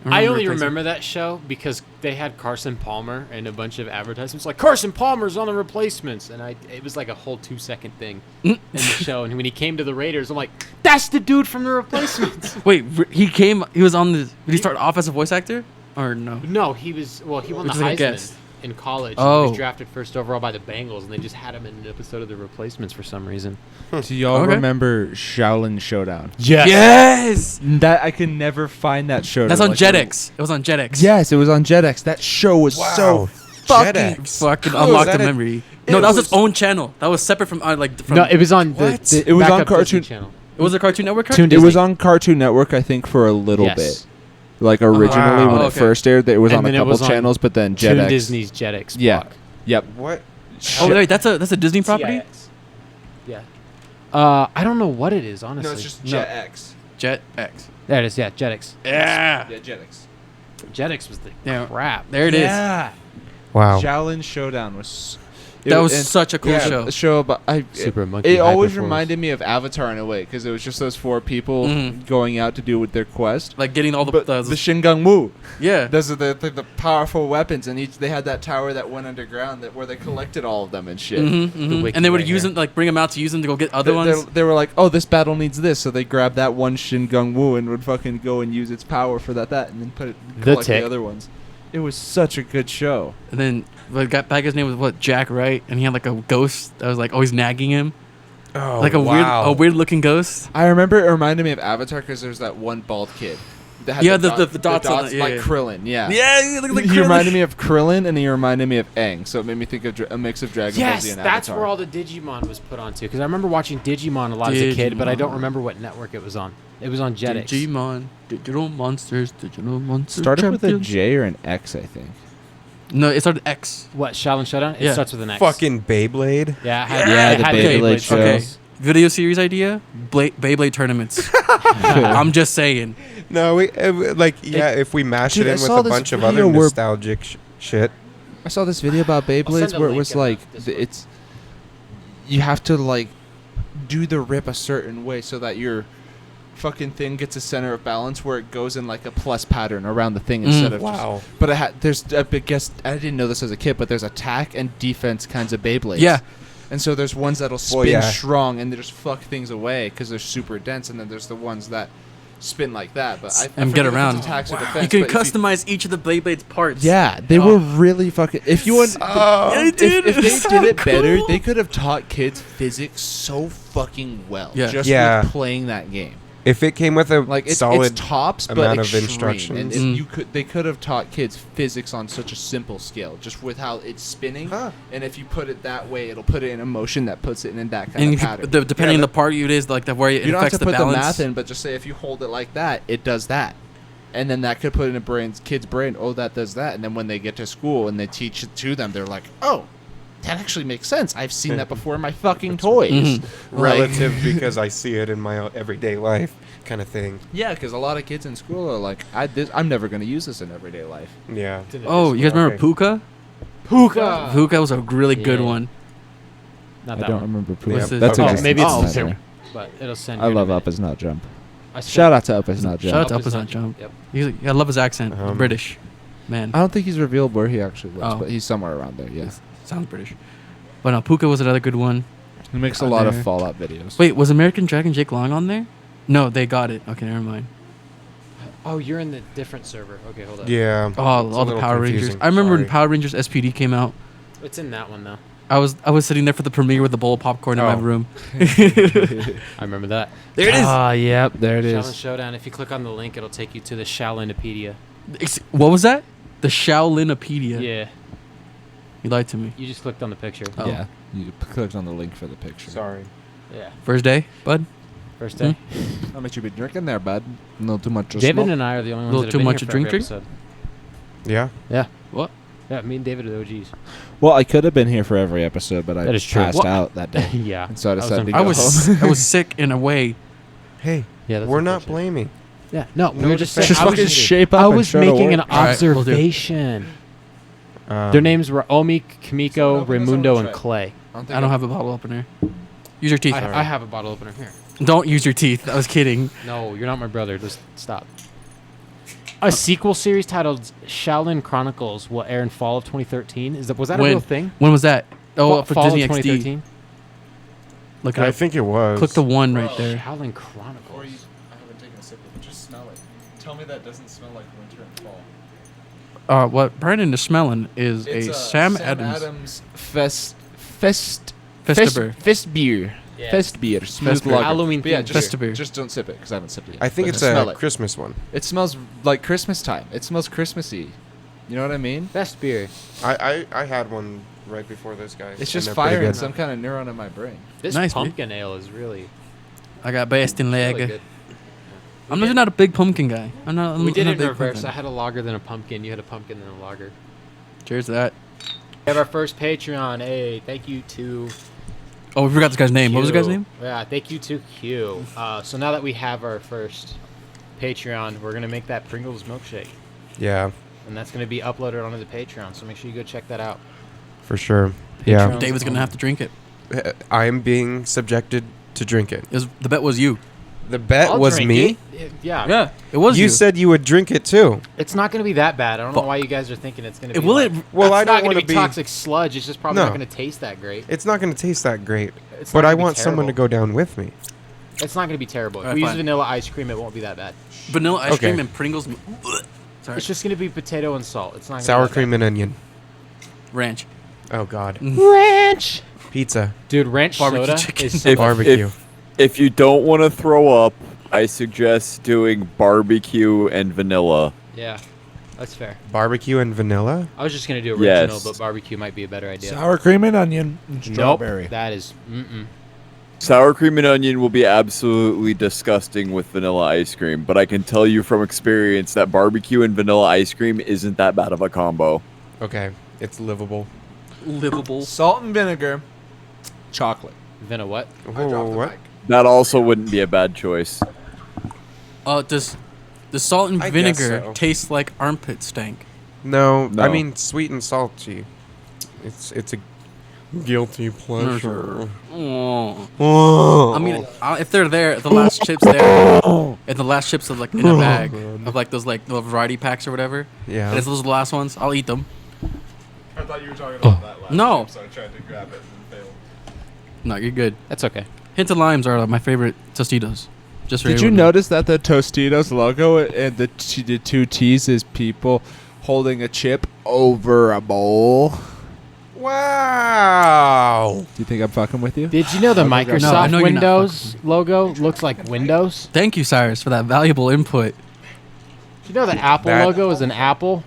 E: I only
D: Replacements.
E: remember that show because they had Carson Palmer and a bunch of advertisements like Carson Palmer's on the Replacements, and it was like a whole 2-second thing in the show. And when he came to the Raiders, I'm like, that's the dude from the Replacements.
D: Wait, he was on the. Did he start off as a voice actor or no?
E: No, he was. Well, he won the
D: Just like a
E: Heisman
D: guess.
E: in college.
D: Oh.
E: He was drafted first overall by the Bengals, and they just had him in an episode of the Replacements for some reason.
B: Do y'all
D: Okay.
B: remember Shaolin Showdown?
D: Yes.
B: That I can never find that show.
D: That's
B: to,
D: on
B: like,
D: Jetix. It was on Jetix.
B: Yes, it was on Jetix. That show was so
D: Fucking
A: Oh,
D: unlocked
A: is
D: the
A: that
D: memory.
A: it
D: No, that was
A: was-
D: its own channel. That was separate from from.
E: No, it was on
A: What?
B: It was on
E: backup Disney
B: Cartoon-
E: Channel.
D: it was a Cartoon Network.
E: Toon
B: It
E: Disney.
B: was on Cartoon Network, I think, for a little
E: Yes.
B: bit. Like originally
A: Wow.
B: when
D: Okay.
B: it first aired, it was
E: And
B: on a
E: then it
B: couple
E: was on
B: channels, but then
E: Toon
B: Jetix.
E: Disney's Jetix.
B: Yeah.
E: block.
B: Yep.
A: What?
D: Oh wait, that's a Disney property.
E: TIX. Yeah. I don't know what it is, honestly.
B: No, it's just
D: No.
B: Jetix.
D: Jetix.
E: There it is. Yeah, Jetix.
D: Yeah.
B: Yeah, Jetix.
E: Jetix was the
D: Yeah.
E: crap.
D: There it is.
B: Yeah.
A: Wow.
B: Shaolin Showdown was.
D: That was
B: and-
D: such a cool
B: yeah,
D: show.
B: A show about
E: Super monkey.
B: It always
E: Hyperforce.
B: reminded me of Avatar in a way because it was just those 4 people
D: Mhm.
B: going out to do with their quest.
D: Like getting all
B: But
D: the
B: the Shingang Wu,
D: yeah.
B: those are the powerful weapons, and they had that tower that went underground where they collected all of them and shit.
E: wiki
D: And they would
E: right
D: use
E: here.
D: them, like bring them out to use them to go get other
B: They,
D: ones.
B: they were like, oh, this battle needs this, so they grabbed that one Shingang Wu and would fucking go and use its power for that, and then collect
E: tick.
B: the other ones. It was such a good show.
D: And then the guy his name was what, Jack, right? And he had like a ghost that was like always nagging him,
A: Oh,
D: like a weird looking ghost.
B: I remember it reminded me of Avatar because there's that one bald kid. That had
D: Yeah, the dots on it, yeah,
B: like
D: yeah.
B: Krillin, yeah.
D: Yeah, he looked like
B: He
D: Krillin.
B: reminded me of Krillin, and he reminded me of Aang, so it made me think of a mix of Dragon Ball Z
E: Yes,
B: and
E: that's
B: Avatar.
E: where all the Digimon was put onto. Because I remember watching Digimon a lot as a kid, but I don't
D: Digimon.
E: remember what network it was on. It was on Jetix.
D: Digimon, digital monsters.
B: started with a
D: champions.
B: J or an X, I think.
D: No, it started X.
E: What, Shaolin Showdown? It
D: Yeah.
E: starts with an X.
A: Fucking Beyblade.
E: Yeah, it had,
B: Yeah,
E: it
B: the
E: had
B: Beyblade show.
D: Okay,
E: shows.
D: video series idea: Beyblade tournaments. I'm just saying.
A: No, if we mash
B: Dude,
A: it
B: I
A: in with
B: saw
A: a
B: this
A: bunch of
B: video
A: other
B: where-
A: nostalgic shit.
B: I saw this video about Beyblades
E: send a
B: where it
E: link
B: was
E: in the
B: like
E: Discord.
B: it's you have to like do the rip a certain way so that your fucking thing gets a center of balance where it goes in like a plus pattern around the thing instead of
A: Wow.
B: just, but there's a big guess I didn't know this as a kid, but there's attack and defense kinds of Beyblades.
D: Yeah.
B: And so there's ones that'll spin
A: yeah.
B: strong and they just fuck things away because they're super dense, and then there's the ones that spin like that. But I
D: And
B: forget
D: get
B: if it's
D: around.
B: attacks or
A: Wow.
B: defense,
D: You can
B: but if
D: customize each of the Beyblade's parts.
B: yeah, they were really fucking. If you want,
A: Oh,
D: Yeah, dude,
B: if
D: it
B: they
D: was
B: did
D: so
B: it better,
D: cool.
B: they could have taught kids physics so fucking well.
D: Yeah.
B: Just
A: Yeah.
B: with playing that game.
A: If it came with a
B: Like it's
A: solid
B: tops, but
A: amount of
B: extreme.
A: instructions.
B: And
D: Mm.
B: they could have taught kids physics on such a simple scale, just with how it's spinning.
A: Huh.
B: And if you put it that way, it'll put it in a motion that puts it in that kind
D: And
B: of
D: if you,
B: pattern.
D: depending on the part it is, like the where it
B: You don't have
D: affects
B: to
D: the
B: put
D: balance.
B: the math in, but just say if you hold it like that, it does that. And then that could put in a kid's brain, oh, that does that. And then when they get to school and they teach it to them, they're like, oh, that actually makes sense. I've seen that before in my fucking toys.
D: Mhm.
A: Relative because I see it in my everyday life, kind of thing.
B: Yeah, because a lot of kids in school are like, I'm never going to use this in everyday life.
A: Yeah.
D: Oh, you guys remember
A: Okay.
D: Puka?
E: Puka.
D: Puka was a really good
E: Yeah.
D: one.
E: Not
B: I
E: that
B: don't
E: one.
B: remember.
A: Yeah,
B: Proof. That's
A: okay.
B: okay.
E: Maybe it's
B: Oh,
E: the same.
B: okay.
E: But it'll send.
B: I
E: you in a
B: love
E: minute.
B: Up Is Not Jump.
E: I sent-
B: Shout out to Up Is Not
D: Shout
B: Jump.
D: out to Up Is Not Jump.
E: Yep.
D: I love his accent.
A: Um,
D: British. Man.
B: I don't think he's revealed where he actually lives,
D: Oh.
B: but he's somewhere around there. Yeah,
D: Sounds British. But no, Puka was another good one.
B: he makes a
D: Out
B: lot of
D: there.
B: Fallout videos.
D: Wait, was American Dragon Jake Long on there? No, they got it. Okay, never mind.
E: Oh, you're in the different server. Okay, hold up.
A: Yeah.
D: Oh,
A: It's a
D: all the
A: little
D: Power
A: confusing.
D: Rangers. I remember when
A: Sorry.
D: Power Rangers SPD came out.
E: It's in that one though.
D: I was sitting there for the premiere with a bowl of popcorn in my
A: Oh.
D: room.
E: I remember that.
D: There it is.
B: Ah, yep, there it
E: Shaolin
B: is.
E: Showdown. If you click on the link, it'll take you to the Shaolinopedia.
D: What was that? The Shaolinopedia.
E: Yeah.
D: You lied to me.
E: You just clicked on the picture.
D: Oh.
B: Yeah, you clicked on the link for the picture.
A: Sorry.
E: Yeah.
D: First day, bud.
E: First day.
B: How much you be drinking there, bud? No too much.
E: David and I are the only ones
D: Little
E: that have
D: too
E: been
D: much
E: here
D: to
E: for every
D: drink?
E: episode.
A: Yeah.
E: Yeah.
D: What?
E: Yeah, me and David are the OGs.
B: Well, I could have been here for every episode, but I
E: That is true.
B: passed
E: What?
B: out that day,
E: Yeah.
B: and so I
E: was
B: decided to
E: on-
B: go
D: I was
B: home.
D: I was sick in a way.
A: Hey,
E: Yeah, that's
A: we're not
E: unfortunate.
A: blaming.
E: Yeah. No, we
A: No
E: were just
A: defense.
E: saying.
B: Just
E: I was
B: fucking
E: just-
B: shape up
E: I
B: and
E: was
B: show to
E: making an
B: work.
D: All right, we'll do.
E: observation. Their names were Omi, Kimiko, Raimundo, and Clay.
D: I don't have a bottle opener. Use your teeth.
E: I have a bottle opener here.
D: Don't use your teeth. I was kidding.
E: No, you're not my brother. Just stop. A sequel series titled Shaolin Chronicles will air in fall of 2013. Was that a
D: When?
E: real thing?
D: When was that? Oh, for
E: fall
D: Disney
E: of
D: XD.
E: 2013.
D: Look it
A: I
D: up.
A: think it was.
D: Click the one right there.
E: Shaolin Chronicles.
B: I haven't taken a sip of it. Just smell it. Tell me that doesn't smell like winter and fall.
D: What Brandon is smelling is a Sam Adams
B: Fest beer.
E: Yeah.
B: Fest beer. Smooth
D: Fest beer.
B: lager.
E: Halloween
B: But yeah,
E: themed
B: just,
D: beer.
B: just don't sip it because I haven't sipped it yet.
A: I think
B: But
A: it's
B: just smell
A: a
B: it.
A: Christmas one.
B: It smells like Christmas time. It smells Christmassy. You know what I mean?
E: Best beer.
A: I had one right before this guy.
B: It's
A: and
B: just
A: they're pretty
B: firing
A: good.
B: some kind of neuron in my brain.
E: This
D: Nice, dude.
E: pumpkin ale is really,
D: I got best in
E: really
D: lager.
E: good.
D: I'm just not a big pumpkin guy. I'm not.
E: We did
D: I'm
E: it
D: not
E: in
D: a big
E: reverse.
D: pumpkin.
E: I had a lager, then a pumpkin. You had a pumpkin, then a lager.
D: Cheers to that.
E: We have our first Patreon. Hey, thank you to
D: Oh, we forgot this guy's name. What was the guy's
E: Q.
D: name?
E: Yeah, thank you to Q. So now that we have our first Patreon, we're gonna make that Pringles milkshake,
A: Yeah,
E: and that's gonna be uploaded onto the Patreon. So make sure you go check that out.
A: for sure. Yeah,
E: Patreon.
D: David's gonna have to drink it.
A: I am being subjected to drink it.
D: The bet was you.
A: The bet
E: I'll
A: was
E: drink
A: me.
E: it. Yeah.
D: Yeah, it was you.
A: You said you would drink it too.
E: It's not gonna be that bad. I don't know
D: Fuck.
E: why you guys are thinking it's gonna
D: It
E: be.
D: will
E: like,
D: it-
A: Well, I
E: it's
A: don't
E: not gonna
A: wanna
E: be
A: be-
E: toxic sludge. It's just probably
A: No.
E: not gonna taste that great.
A: It's not going to taste that great,
E: It's
A: but
E: not
A: I
E: gonna be
A: want someone to
E: terrible.
A: go down with me.
E: It's not gonna be terrible. If
D: Alright,
E: we use
D: fine.
E: vanilla ice cream, it won't be that bad.
D: Vanilla ice
A: Okay.
D: cream and Pringles. Sorry,
E: It's just gonna be potato and salt. It's not gonna
A: Sour
E: be that
A: cream and onion.
D: ranch.
A: Oh God.
E: bad. Ranch.
A: Pizza.
E: Dude, ranch
D: Barbecue
E: soda
D: chicken.
E: is so
A: Barbecue.
C: If you don't want to throw up, I suggest doing barbecue and vanilla.
E: Yeah, that's fair.
A: Barbecue and vanilla.
E: I was just gonna do original,
C: Yes.
E: but barbecue might be a better idea.
B: Sour cream and onion. And
E: Nope,
B: strawberry.
E: that is. Mm-mm.
C: Sour cream and onion will be absolutely disgusting with vanilla ice cream, but I can tell you from experience that barbecue and vanilla ice cream isn't that bad of a combo.
A: Okay, it's livable.
D: Livable.
B: Salt and vinegar. Chocolate.
E: Then a what?
A: Whoa, what?
C: That also wouldn't be a bad choice.
D: Does the salt and
A: I guess
D: vinegar
A: so.
D: taste like armpit stank?
A: No,
C: No.
A: I mean sweet and salty. It's a guilty pleasure.
D: Oh.
A: Oh.
D: I mean, if they're there, the last chips there, if the last chips are like in a bag of like those like the variety packs or whatever,
A: yeah.
D: and if those are the last ones, I'll eat them.
B: I thought you were talking about that last
D: No.
B: so I tried to grab it and failed.
D: No, you're good.
E: That's okay.
D: Hint of limes are my favorite Tostitos. Just for
B: Did you
D: everyone.
B: notice that the Tostitos logo and the two T's is people holding a chip over a bowl?
A: Wow.
B: Do you think I'm fucking with you?
E: Did you know the
D: No, I
E: Microsoft
D: know you're not
E: Windows logo looks like Windows?
D: Thank you, Cyrus, for that valuable input.
E: Did you know the Apple
A: That-
E: logo is an apple?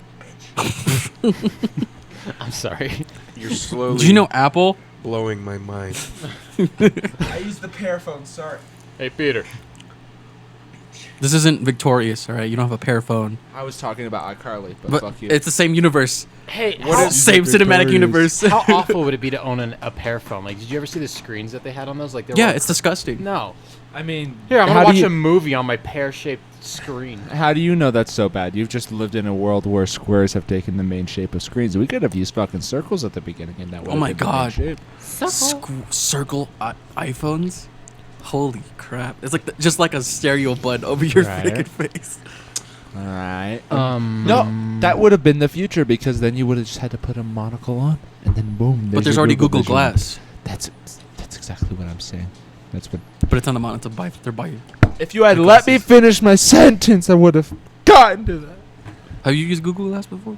E: I'm sorry.
A: You're slowly
D: Did you know Apple?
A: blowing my mind.
B: I used the pear phone, sorry.
E: Hey, Peter.
D: This isn't victorious, all right? You don't have a pear phone.
B: I was talking about iCarly, but
D: But
B: fuck you.
D: it's the same universe.
E: Hey,
A: What
E: how,
A: is-
D: Same cinematic
A: Victorious.
D: universe.
E: how awful would it be to own a Pear phone? Like, did you ever see the screens that they had on those? Like, they were
D: Yeah,
E: all
D: it's disgusting.
E: no.
B: I mean,
E: Here, I'm
B: how
E: gonna
B: do
E: watch
B: you-
E: a movie on my pear-shaped screen.
B: How do you know that's so bad? You've just lived in a world where squares have taken the main shape of screens. We could have used fucking circles at the beginning, and that would
D: Oh my
B: have been the main
D: God.
B: shape.
D: Circle iPhones. Holy crap! It's like just like a stereo button over your
B: Right.
D: freaking face.
B: All right.
E: Um,
B: No, that would have been the future because then you would have just had to put a monocle on, and then boom.
D: But there's
B: your
D: already Google
B: Vision.
D: Glass.
B: That's exactly what I'm saying. That's what.
D: But it's on the monitor. They're by you.
B: If you had
D: The
B: let me
D: glasses.
B: finish my sentence, I would have gotten to that.
D: Have you used Google Glass before?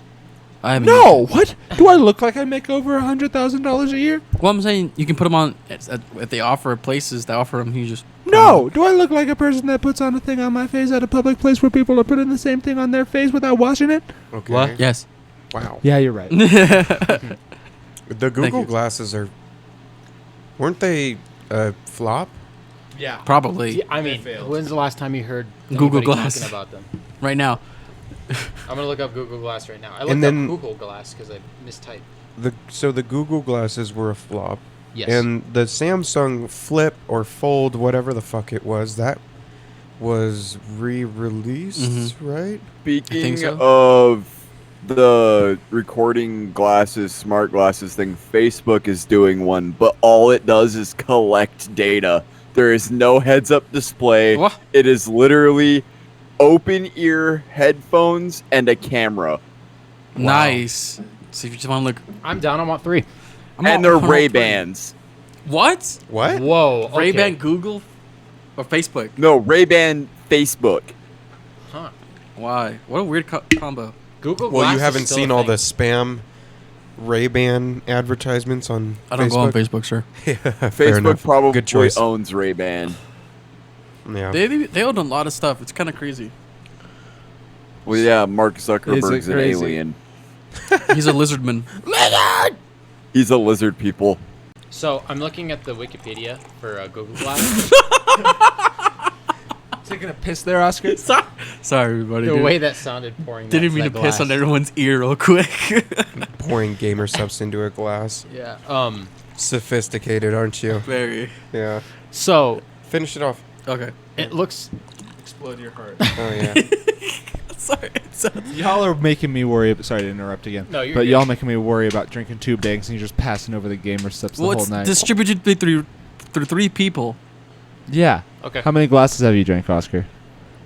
D: I haven't.
B: No,
D: used it.
B: what? Do I look like I make over $100,000 a year?
D: Well, I'm saying you can put them on if they offer places that offer them. You just
B: No. Do I look like a person that puts on a thing on my face at a public place where people are putting the same thing on their face without washing it?
A: Okay.
E: What?
D: Yes.
A: Wow.
B: Yeah, you're right.
A: The Google
D: you.
A: glasses weren't they a flop?
B: Yeah.
D: Probably.
E: yeah, I mean,
B: failed.
E: when's the last time you heard
D: Google
E: anybody
D: Glass.
E: talking about them?
D: Right now.
E: I'm gonna look up Google Glass right now. I looked
A: And then-
E: up Google Glass because I mistyped.
A: So the Google glasses were a flop.
E: Yes.
A: And the Samsung Flip or Fold, whatever the fuck it was, that was re-released, right?
C: Speaking
D: so.
C: of the recording glasses, smart glasses thing, Facebook is doing one, but all it does is collect data. There is no heads-up display.
D: What?
C: It is literally open ear headphones and a camera.
D: Nice. So if you just want to look,
E: I'm down. I want 3.
C: And they're Ray-Bans.
D: What?
A: What?
E: Whoa. Okay.
D: Ray-Ban Google or Facebook?
C: No, Ray-Ban Facebook.
E: Huh.
D: Why? What a weird combo.
E: Google
A: Well,
E: Glass
A: you
E: is
A: haven't
E: still
A: seen
E: a
A: all the
E: thing.
A: spam Ray-Ban advertisements on
D: I don't
A: Facebook?
D: go on Facebook, sir.
A: Yeah, fair
C: Facebook
A: enough.
C: probably
A: Good choice.
C: owns Ray-Ban.
A: Yeah.
D: They own a lot of stuff. It's kind of crazy.
C: Well, yeah, Mark Zuckerberg's an
B: crazy?
C: alien.
D: He's a lizardman.
C: He's a lizard people.
E: So I'm looking at the Wikipedia for Google Glass.
B: Taking a piss there, Oscar?
D: Sorry, everybody.
E: The
D: dude.
E: way that sounded pouring.
D: Didn't mean to
E: that
D: piss
E: glass.
D: on everyone's ear real quick.
A: Pouring gamer subs into a glass.
E: Yeah.
A: Sophisticated, aren't you?
D: Very.
A: Yeah.
E: So
A: Finish it off.
D: Okay.
E: it looks.
B: Explode your heart.
A: Oh, yeah.
D: Sorry.
B: Y'all are making me worry. Sorry to interrupt again.
E: No, you're
B: but
E: good.
B: y'all making me worry about drinking 2 bags and you're just passing over the gamer subs
D: Well,
B: the
D: it's
B: whole night.
D: distributed through 3 people.
B: Yeah.
E: Okay.
B: How many glasses have you drank, Oscar?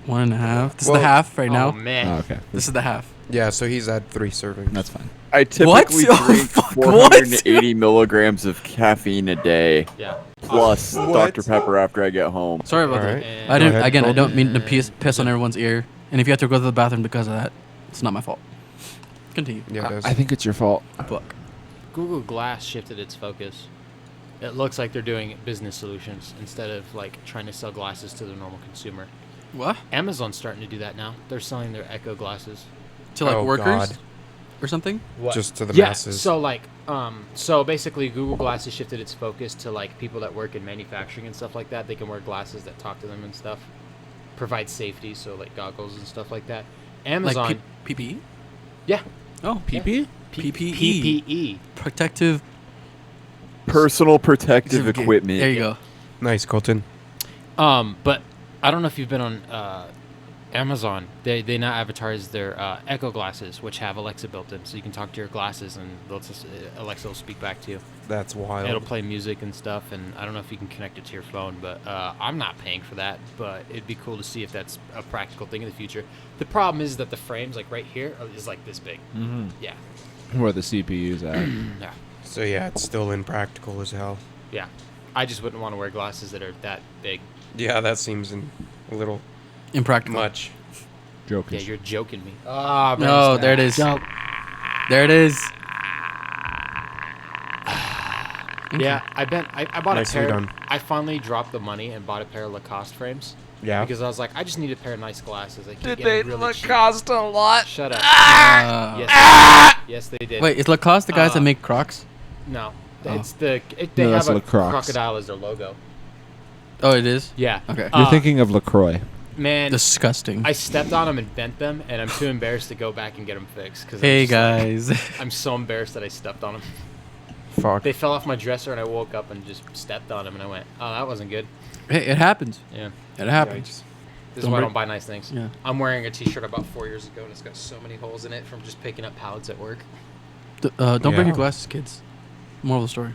D: 1.5. This is
A: Well-
D: the half right
E: Oh
D: now.
E: man.
B: Oh, okay.
D: This is the half.
A: Yeah, so he's had 3 servings.
B: That's fine.
C: I typically
D: Oh,
C: drink
D: fuck,
C: 480 milligrams of caffeine a day,
E: Yeah.
C: plus
A: What?
C: Dr. Pepper after I get home.
D: Sorry about
A: Alright.
D: that.
E: And
D: I didn't.
A: ahead,
D: Again, I
A: Colton.
D: don't mean to piss on everyone's ear. And if you have to go to the bathroom because of that, it's not my fault. Continue.
A: Yeah, it does.
B: I think it's your fault.
D: Fuck.
E: Google Glass shifted its focus. It looks like they're doing business solutions instead of like trying to sell glasses to the normal consumer.
D: What?
E: Amazon's starting to do that now. They're selling their Echo glasses.
D: To like
A: Oh,
D: workers
A: God.
D: or something?
E: What?
A: Just to the
E: yeah,
A: masses.
E: so like, so basically, Google Glass has shifted its focus to like people that work in manufacturing and stuff like that. They can wear glasses that talk to them and stuff, provide safety, so like goggles and stuff like that. Amazon,
D: Like PPE?
E: yeah,
D: Oh,
B: PP?
D: PPE.
E: PPE.
D: Protective
C: Personal protective
D: There
C: equipment.
D: you go.
A: Nice, Colton.
E: But I don't know if you've been on Amazon. They now advertise their Echo glasses, which have Alexa built in, so you can talk to your glasses and Alexa will speak back to you.
A: That's wild.
E: It'll play music and stuff, and I don't know if you can connect it to your phone, but I'm not paying for that. But it'd be cool to see if that's a practical thing in the future. The problem is that the frames, like right here, is like this big.
B: Mm-hmm.
E: Yeah,
B: Where the CPU's at.
E: yeah,
A: So yeah, it's still impractical as hell.
E: yeah. I just wouldn't want to wear glasses that are that big.
A: Yeah, that seems a little
D: Impractical.
A: much.
B: Joking.
E: Yeah, you're joking me. Ah,
D: No, there it is. There it is.
E: Yeah, I bought
A: Nicely
E: a pair.
A: done.
E: I finally dropped the money and bought a pair of Lacoste frames.
A: Yeah.
E: Because I was like, I just need a pair of nice glasses. I keep
B: Did
E: getting
B: they
E: really cheap.
B: cost a lot?
E: Shut up.
D: Uh,
E: Yes, they did.
D: Wait, is Lacoste the guys that
E: Uh,
D: make Crocs?
E: No,
D: Oh.
E: it's they
B: No, that's
E: have a
B: LaCroix.
E: crocodile as their logo.
D: Oh, it is?
E: Yeah.
D: Okay.
B: You're thinking of LaCroix.
E: Man,
D: Disgusting.
E: I stepped on them and bent them, and I'm too embarrassed to go back and get them fixed. Cause
D: Hey guys.
E: I'm so embarrassed that I stepped on them.
A: Fuck.
E: They fell off my dresser, and I woke up and just stepped on them, and I went, "Oh, that wasn't good."
D: Hey, it happens.
E: Yeah,
D: It happens.
E: this is
D: Don't
E: why I
D: break-
E: don't buy nice things.
D: Yeah.
E: I'm wearing a T-shirt I bought 4 years ago, and it's got so many holes in it from just picking up pallets at work.
D: Don't bring
A: Yeah.
D: your glasses, kids. Moral of the story.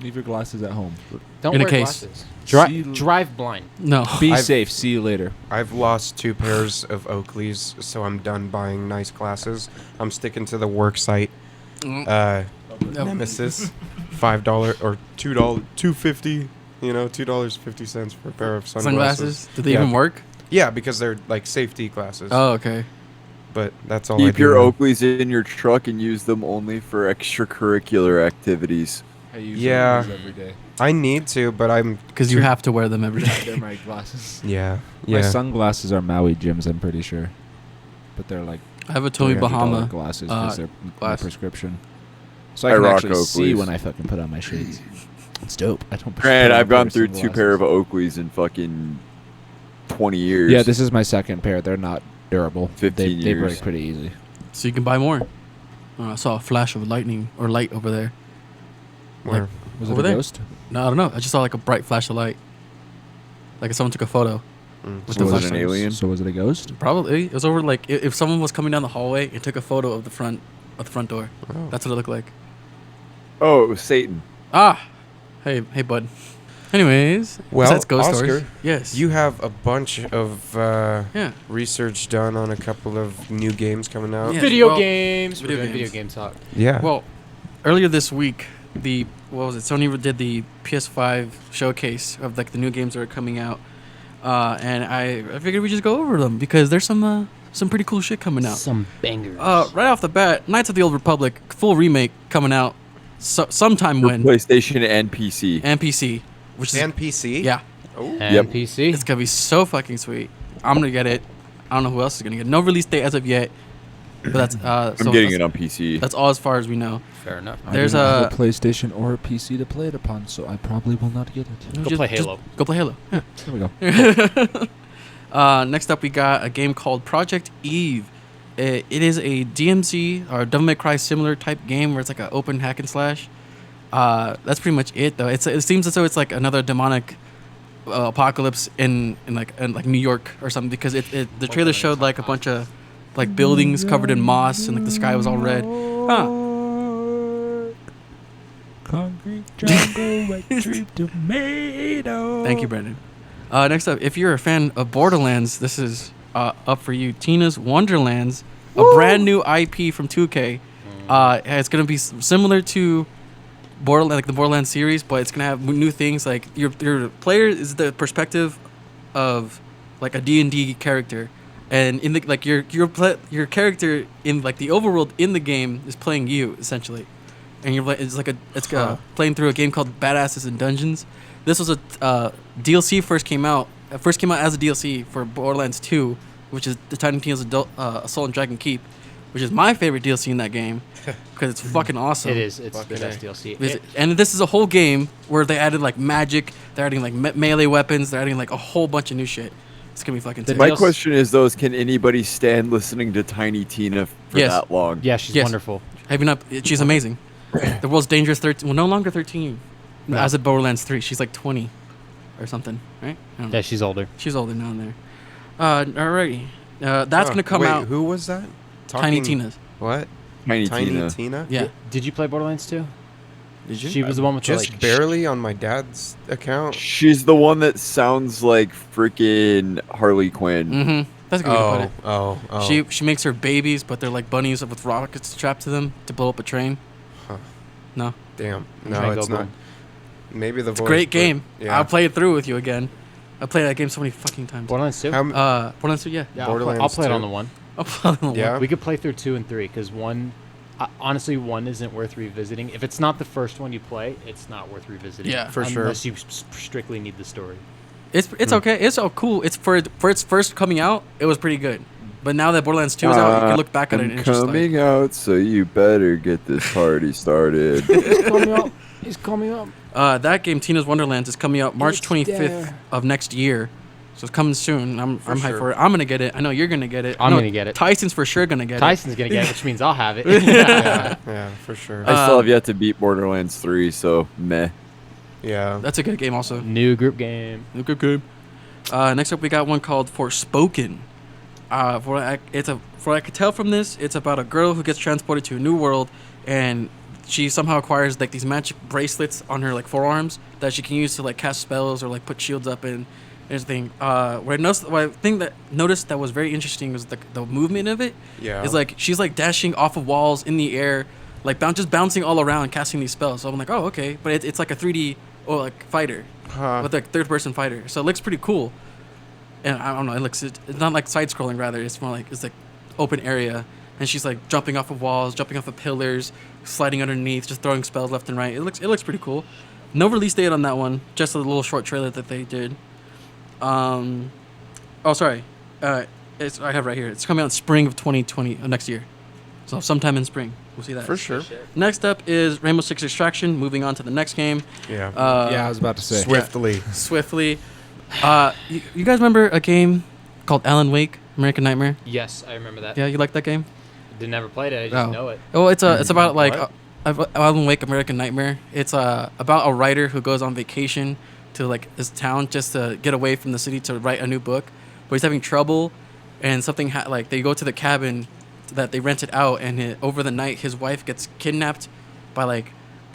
B: Leave your glasses at home.
E: Don't
D: In a
E: wear
D: case.
E: glasses.
B: See-
E: Drive blind.
D: No.
B: Be
A: I've-
B: safe. See you later.
A: I've lost 2 pairs of Oakleys, so I'm done buying nice glasses. I'm sticking to the work site.
D: No.
A: Nemesis, $5 or $2.50. You know, $2.50 for a pair of sunglasses.
D: Sunglasses? Did they
A: Yeah.
D: even work?
A: Yeah, because they're like safety glasses.
D: Oh, okay.
A: But that's all I
C: Keep
A: do.
C: your
A: now.
C: Oakleys in your truck and use them only for extracurricular activities.
B: I use
A: Yeah.
B: those every day.
A: I need to, but I'm.
D: Because you have to wear them every day.
B: They're my glasses.
A: Yeah.
B: My
A: Yeah.
B: sunglasses are Maui Jims, I'm pretty sure. But they're like
D: I have a Tommy
B: $300
D: Bahama.
B: glasses because they're my
D: glass.
B: prescription. So I
C: I
B: can
C: rock
B: actually see
C: Oakleys.
B: when I fucking put on my shades. It's dope. I don't.
C: Granted,
B: put on
C: I've gone
B: pair
C: through
B: of
C: 2 pair of
B: sunglasses.
C: Oakleys in fucking 20 years.
B: Yeah, this is my second pair. They're not durable.
C: 15
B: They
C: years.
B: break pretty easy.
D: So you can buy more. I saw a flash of lightning or light over there.
A: Where?
B: Was
D: Over
B: it a
D: there.
B: ghost?
D: No, I don't know. I just saw like a bright flash of light. Like if someone took a photo.
A: Mm.
D: With
C: So
D: the
C: was it
D: flash.
C: an alien?
B: So was it a ghost?
D: Probably. It was over like if someone was coming down the hallway and took a photo of the front door.
A: Oh.
D: That's what it looked like.
C: Oh, it was Satan.
D: Ah. Hey, bud. Anyways,
A: Well,
D: besides ghost
A: Oscar,
D: stories. Yes.
A: You have a bunch of
D: Yeah.
A: research done on a couple of new games coming out.
D: Yeah.
E: Video
D: well,
E: games.
D: video
E: We're doing
D: games.
E: video game talk.
A: Yeah.
D: Well, earlier this week, Sony did the PS5 showcase of like the new games that are coming out, and I figured we just go over them because there's some pretty cool shit coming out.
E: Some bangers.
D: Right off the bat, Knights of the Old Republic full remake coming out sometime
C: For
D: when
C: PlayStation and PC.
D: and PC, which is
A: and PC.
D: yeah,
E: and
C: Yep.
E: PC.
D: it's gonna be so fucking sweet. I'm gonna get it. I don't know who else is gonna get it. No release date as of yet, but that's
C: I'm getting it on PC.
D: That's all as far as we know.
E: Fair enough.
D: There's
B: I do not
D: a-
B: have a PlayStation or a PC to play it upon, so I probably will not get it.
E: Go play Halo.
D: Go play Halo. Yeah.
B: There we go.
D: Next up, we got a game called Project Eve. It is a DMC or Devil May Cry similar type game where it's like an open hack and slash. That's pretty much it, though. It seems as though it's like another demonic apocalypse in New York or something because the trailer showed like a bunch of like buildings covered in moss and like the sky was all red.
B: Concrete jungle, red tree tomato.
D: Thank you, Brandon. Next up, if you're a fan of Borderlands, this is up for you. Tina's Wonderlands, a brand new IP from 2K. It's gonna be similar to the Borderlands series, but it's gonna have new things. Like your player is the perspective of like a D&D character, and in the like your character in like the overworld in the game is playing you essentially, and playing through a game called Badasses in Dungeons. This was a DLC first came out as a DLC for Borderlands 2, which is the Tiny Tina's Assault and Dragon Keep, which is my favorite DLC in that game because it's fucking awesome.
E: It is. It's the
A: Fucking
E: best
A: A.
E: DLC.
D: And this is a whole game where they added like magic, they're adding like melee weapons, they're adding like a whole bunch of new shit. It's gonna be fucking sick.
C: My
E: DLC
C: question is, though, can anybody stand listening to Tiny Tina for
D: Yes.
C: that long?
E: Yeah, she's
D: Yes.
E: wonderful.
D: Have you not? She's amazing. The world's dangerous 13. Well, no longer 13.
E: No.
D: As of Borderlands 3, she's like 20 or something, right? I don't know.
E: Yeah, she's older.
D: She's older now and there. Alrighty. That's gonna come
A: Wait,
D: out.
A: Who was that?
D: Tiny
A: Talking-
D: Tina's.
A: What?
C: Tiny
A: Tina.
C: Tina.
D: Yeah.
E: Did you play Borderlands 2?
D: Did you?
E: She was the one with the,
A: Just
E: like,
A: barely on my dad's account.
C: She's the one that sounds like freaking Harley Quinn.
D: Mm-hmm. That's a good way to put it.
A: Oh.
D: She makes her babies, but they're like bunnies with rockets strapped to them to blow up a train.
A: Huh.
D: No,
A: Damn.
E: I'm
A: No,
E: trying to
A: it's
E: go
A: not.
E: boom.
A: Maybe the
D: it's a
A: voice.
D: great
A: but-
D: game.
A: Yeah.
D: I'll play it through with you again. I played that game so many fucking times.
E: Borderlands 2?
A: How,
D: Borderlands 2, yeah.
E: Yeah,
A: Borderlands
E: I'll play it
A: 2.
E: on the 1.
D: I'll play it on the
A: Yeah.
D: one.
E: We could play through 2 and 3 because 1, honestly, 1 isn't worth revisiting. If it's not the first one you play, it's not worth revisiting.
D: Yeah.
A: For sure.
E: Unless you strictly need the story.
D: It's okay. It's all cool. It's for its first coming out. It was pretty good. But now that Borderlands 2 is out, you can look back at it
C: I'm
D: and it's just like,
C: coming out, so you better get this party started.
E: He's coming up.
D: that game Tina's Wonderlands is coming out March
E: It's
D: 25th
E: there.
D: of next year. So it's coming soon. I'm hyped
A: sure.
D: for it. I'm gonna get it. I know you're gonna get it.
E: I'm
D: No,
E: gonna get it.
D: Tyson's for sure gonna get
E: Tyson's gonna get it, which means I'll have it.
A: Yeah, for sure.
C: I still have yet to beat Borderlands 3, so meh.
A: Yeah.
D: it. That's a good game also.
E: New group game.
D: Good game. Next up, we got one called Forspoken. For what I could tell from this, it's about a girl who gets transported to a new world, and she somehow acquires like these magic bracelets on her like forearms that she can use to like cast spells or like put shields up and everything. What I noticed that was very interesting was the movement of it.
A: Yeah.
D: It's like she's like dashing off of walls in the air, like just bouncing all around, casting these spells. So I'm like, oh okay, but it's like a 3D like fighter.
A: Huh.
D: With like third-person fighter, so it looks pretty cool. And I don't know, it's not like side-scrolling, rather it's more like it's like open area, and she's like jumping off of walls, jumping off of pillars, sliding underneath, just throwing spells left and right. It looks pretty cool. No release date on that one, just a little short trailer that they did. I have right here. It's coming out in spring of 2020 next year, so sometime in spring we'll see that.
A: For sure.
D: Next up is Rainbow Six Extraction. Moving on to the next game.
A: Yeah.
B: Yeah, I was about to say.
A: Swiftly.
D: Swiftly. You guys remember a game called Alan Wake, American Nightmare?
E: Yes, I remember that.
D: Yeah, you like that game?
E: Never played it. I just know it.
D: Oh, it's about like
A: What?
D: Alan Wake, American Nightmare. It's about a writer who goes on vacation to like his town just to get away from the city to write a new book, but he's having trouble, and something like they go to the cabin that they rented out, and over the night his wife gets kidnapped by like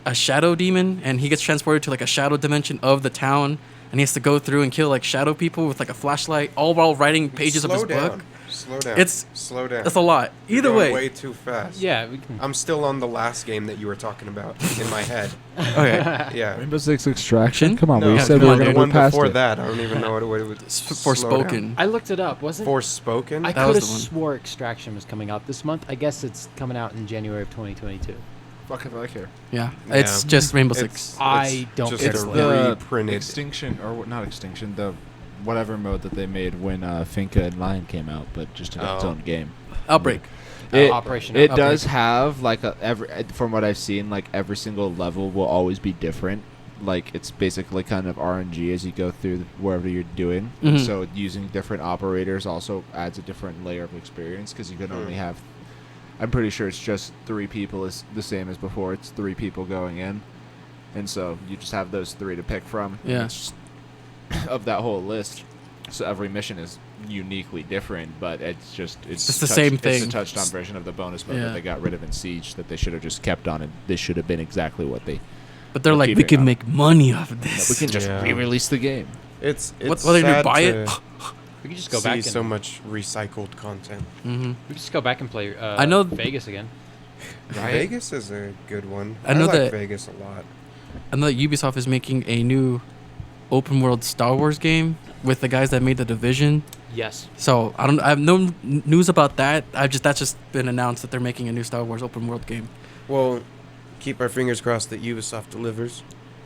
D: a shadow demon, and he gets transported to like a shadow dimension of the town, and he has to go through and kill like shadow people with like a flashlight, all while writing pages of his book.
A: Slow down. Slow down.
D: That's a lot. Either
A: You're going
D: way.
A: way too fast.
E: Yeah, we can.
A: I'm still on the last game that you were talking about in my head.
D: Okay.
A: Yeah.
B: Rainbow Six Extraction? Come on,
A: No,
B: we said
D: come
B: we
D: on,
B: were
D: dude.
B: going to
A: one
B: move past
A: before
B: it.
A: that. I don't even know what it would.
D: Forspoken.
E: I looked it up. Wasn't
A: Forspoken.
E: I
D: That
E: could
D: was
E: have
D: the one.
E: swore Extraction was coming out this month. I guess it's coming out in January of 2022.
B: Fuck if I care.
D: Yeah.
A: Yeah.
D: It's just Rainbow
A: It's-
D: Six.
E: I don't
A: just
E: care.
B: It's
A: a
B: the
A: reprinted.
B: Extinction, or not Extinction, the whatever mode that they made when Finca and Lion came out, but just in its
A: Oh.
B: own game.
D: Outbreak.
E: Operation
B: It
E: Outbreak.
B: does have like from what I've seen, like every single level will always be different. Like it's basically kind of RNG as you go through wherever you're doing.
D: Mhm.
B: So using different operators also adds a different layer of experience because you can only have. I'm pretty sure it's just 3 people is the same as before. It's 3 people going in, and so you just have those 3 to pick from. and
D: Yeah.
B: it's just of that whole list. So every mission is uniquely different, but it's
D: the same thing.
B: It's a touched-on version of the bonus mode
D: Yeah.
B: that they got rid of in Siege that they should have just kept on, and this should have been exactly what they.
D: But they're
B: We're
D: like, we
B: keeping
D: can
B: up.
D: make money off of
B: We
D: this.
B: can just
A: Yeah.
B: re-release the game.
A: It's
D: Whether you
A: sad
D: buy
A: to
D: it.
E: We could just go
A: see
E: back and
A: so much recycled content.
D: Mm-hmm.
E: we could just go back and play.
D: I know-
E: Vegas again.
D: Right.
A: Vegas is a good one.
D: I know
A: like
D: that-
A: Vegas a lot.
D: I know that Ubisoft is making a new open world Star Wars game with the guys that made The Division.
E: Yes.
D: So I have no news about that. That's just been announced that they're making a new Star Wars open world game.
A: Well, keep our fingers crossed that Ubisoft delivers.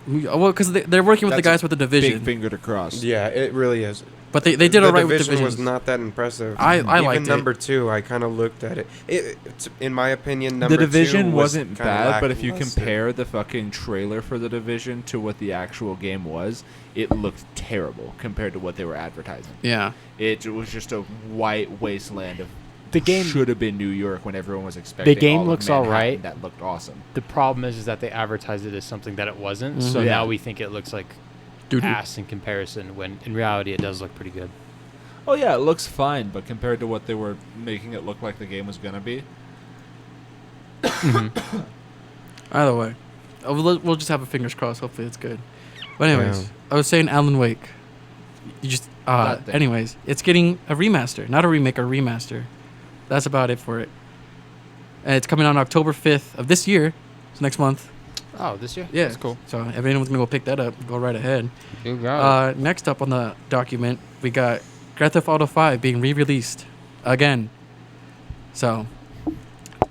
D: Well, because they're working with the
A: That's
D: guys with The Division.
B: Big finger to cross.
A: Yeah, it really is.
D: But they did all right with
A: Division
D: Division.
A: was not that impressive.
D: I
A: Even
D: liked it.
A: number 2, I kind of looked at it. In my opinion, number
B: The
A: 2
B: Division
A: was
B: wasn't
A: kinda
B: bad, but if you
A: lackluster.
B: compare the fucking trailer for The Division to what the actual game was, it looked terrible compared to what they were advertising.
D: Yeah.
B: It was just a white wasteland of
E: The game-
B: should have been New York when everyone was expecting.
E: game
B: all of
E: looks
B: Manhattan.
E: alright.
B: That looked awesome.
E: The problem is that they advertised it as something that it wasn't.
D: Mhm.
E: So
B: Yeah.
E: now we think it looks like
D: Doo-doo.
E: ass in comparison. When in reality, it does look pretty good.
B: Oh yeah, it looks fine, but compared to what they were making it look like the game was gonna be,
D: Either way, we'll just have our fingers crossed. Hopefully, it's good. But anyways,
A: Yeah.
D: I was saying Alan Wake. You just
B: That thing.
D: anyways, it's getting a remaster, not a remake, a remaster. That's about it for it. And it's coming on October 5th of this year. It's next month.
E: Oh, this year?
D: Yeah,
E: That's cool.
D: So if anyone's gonna go pick that up, go right ahead.
E: You got
D: Next up on the document, we got Grand Theft Auto 5 being re-released again. So,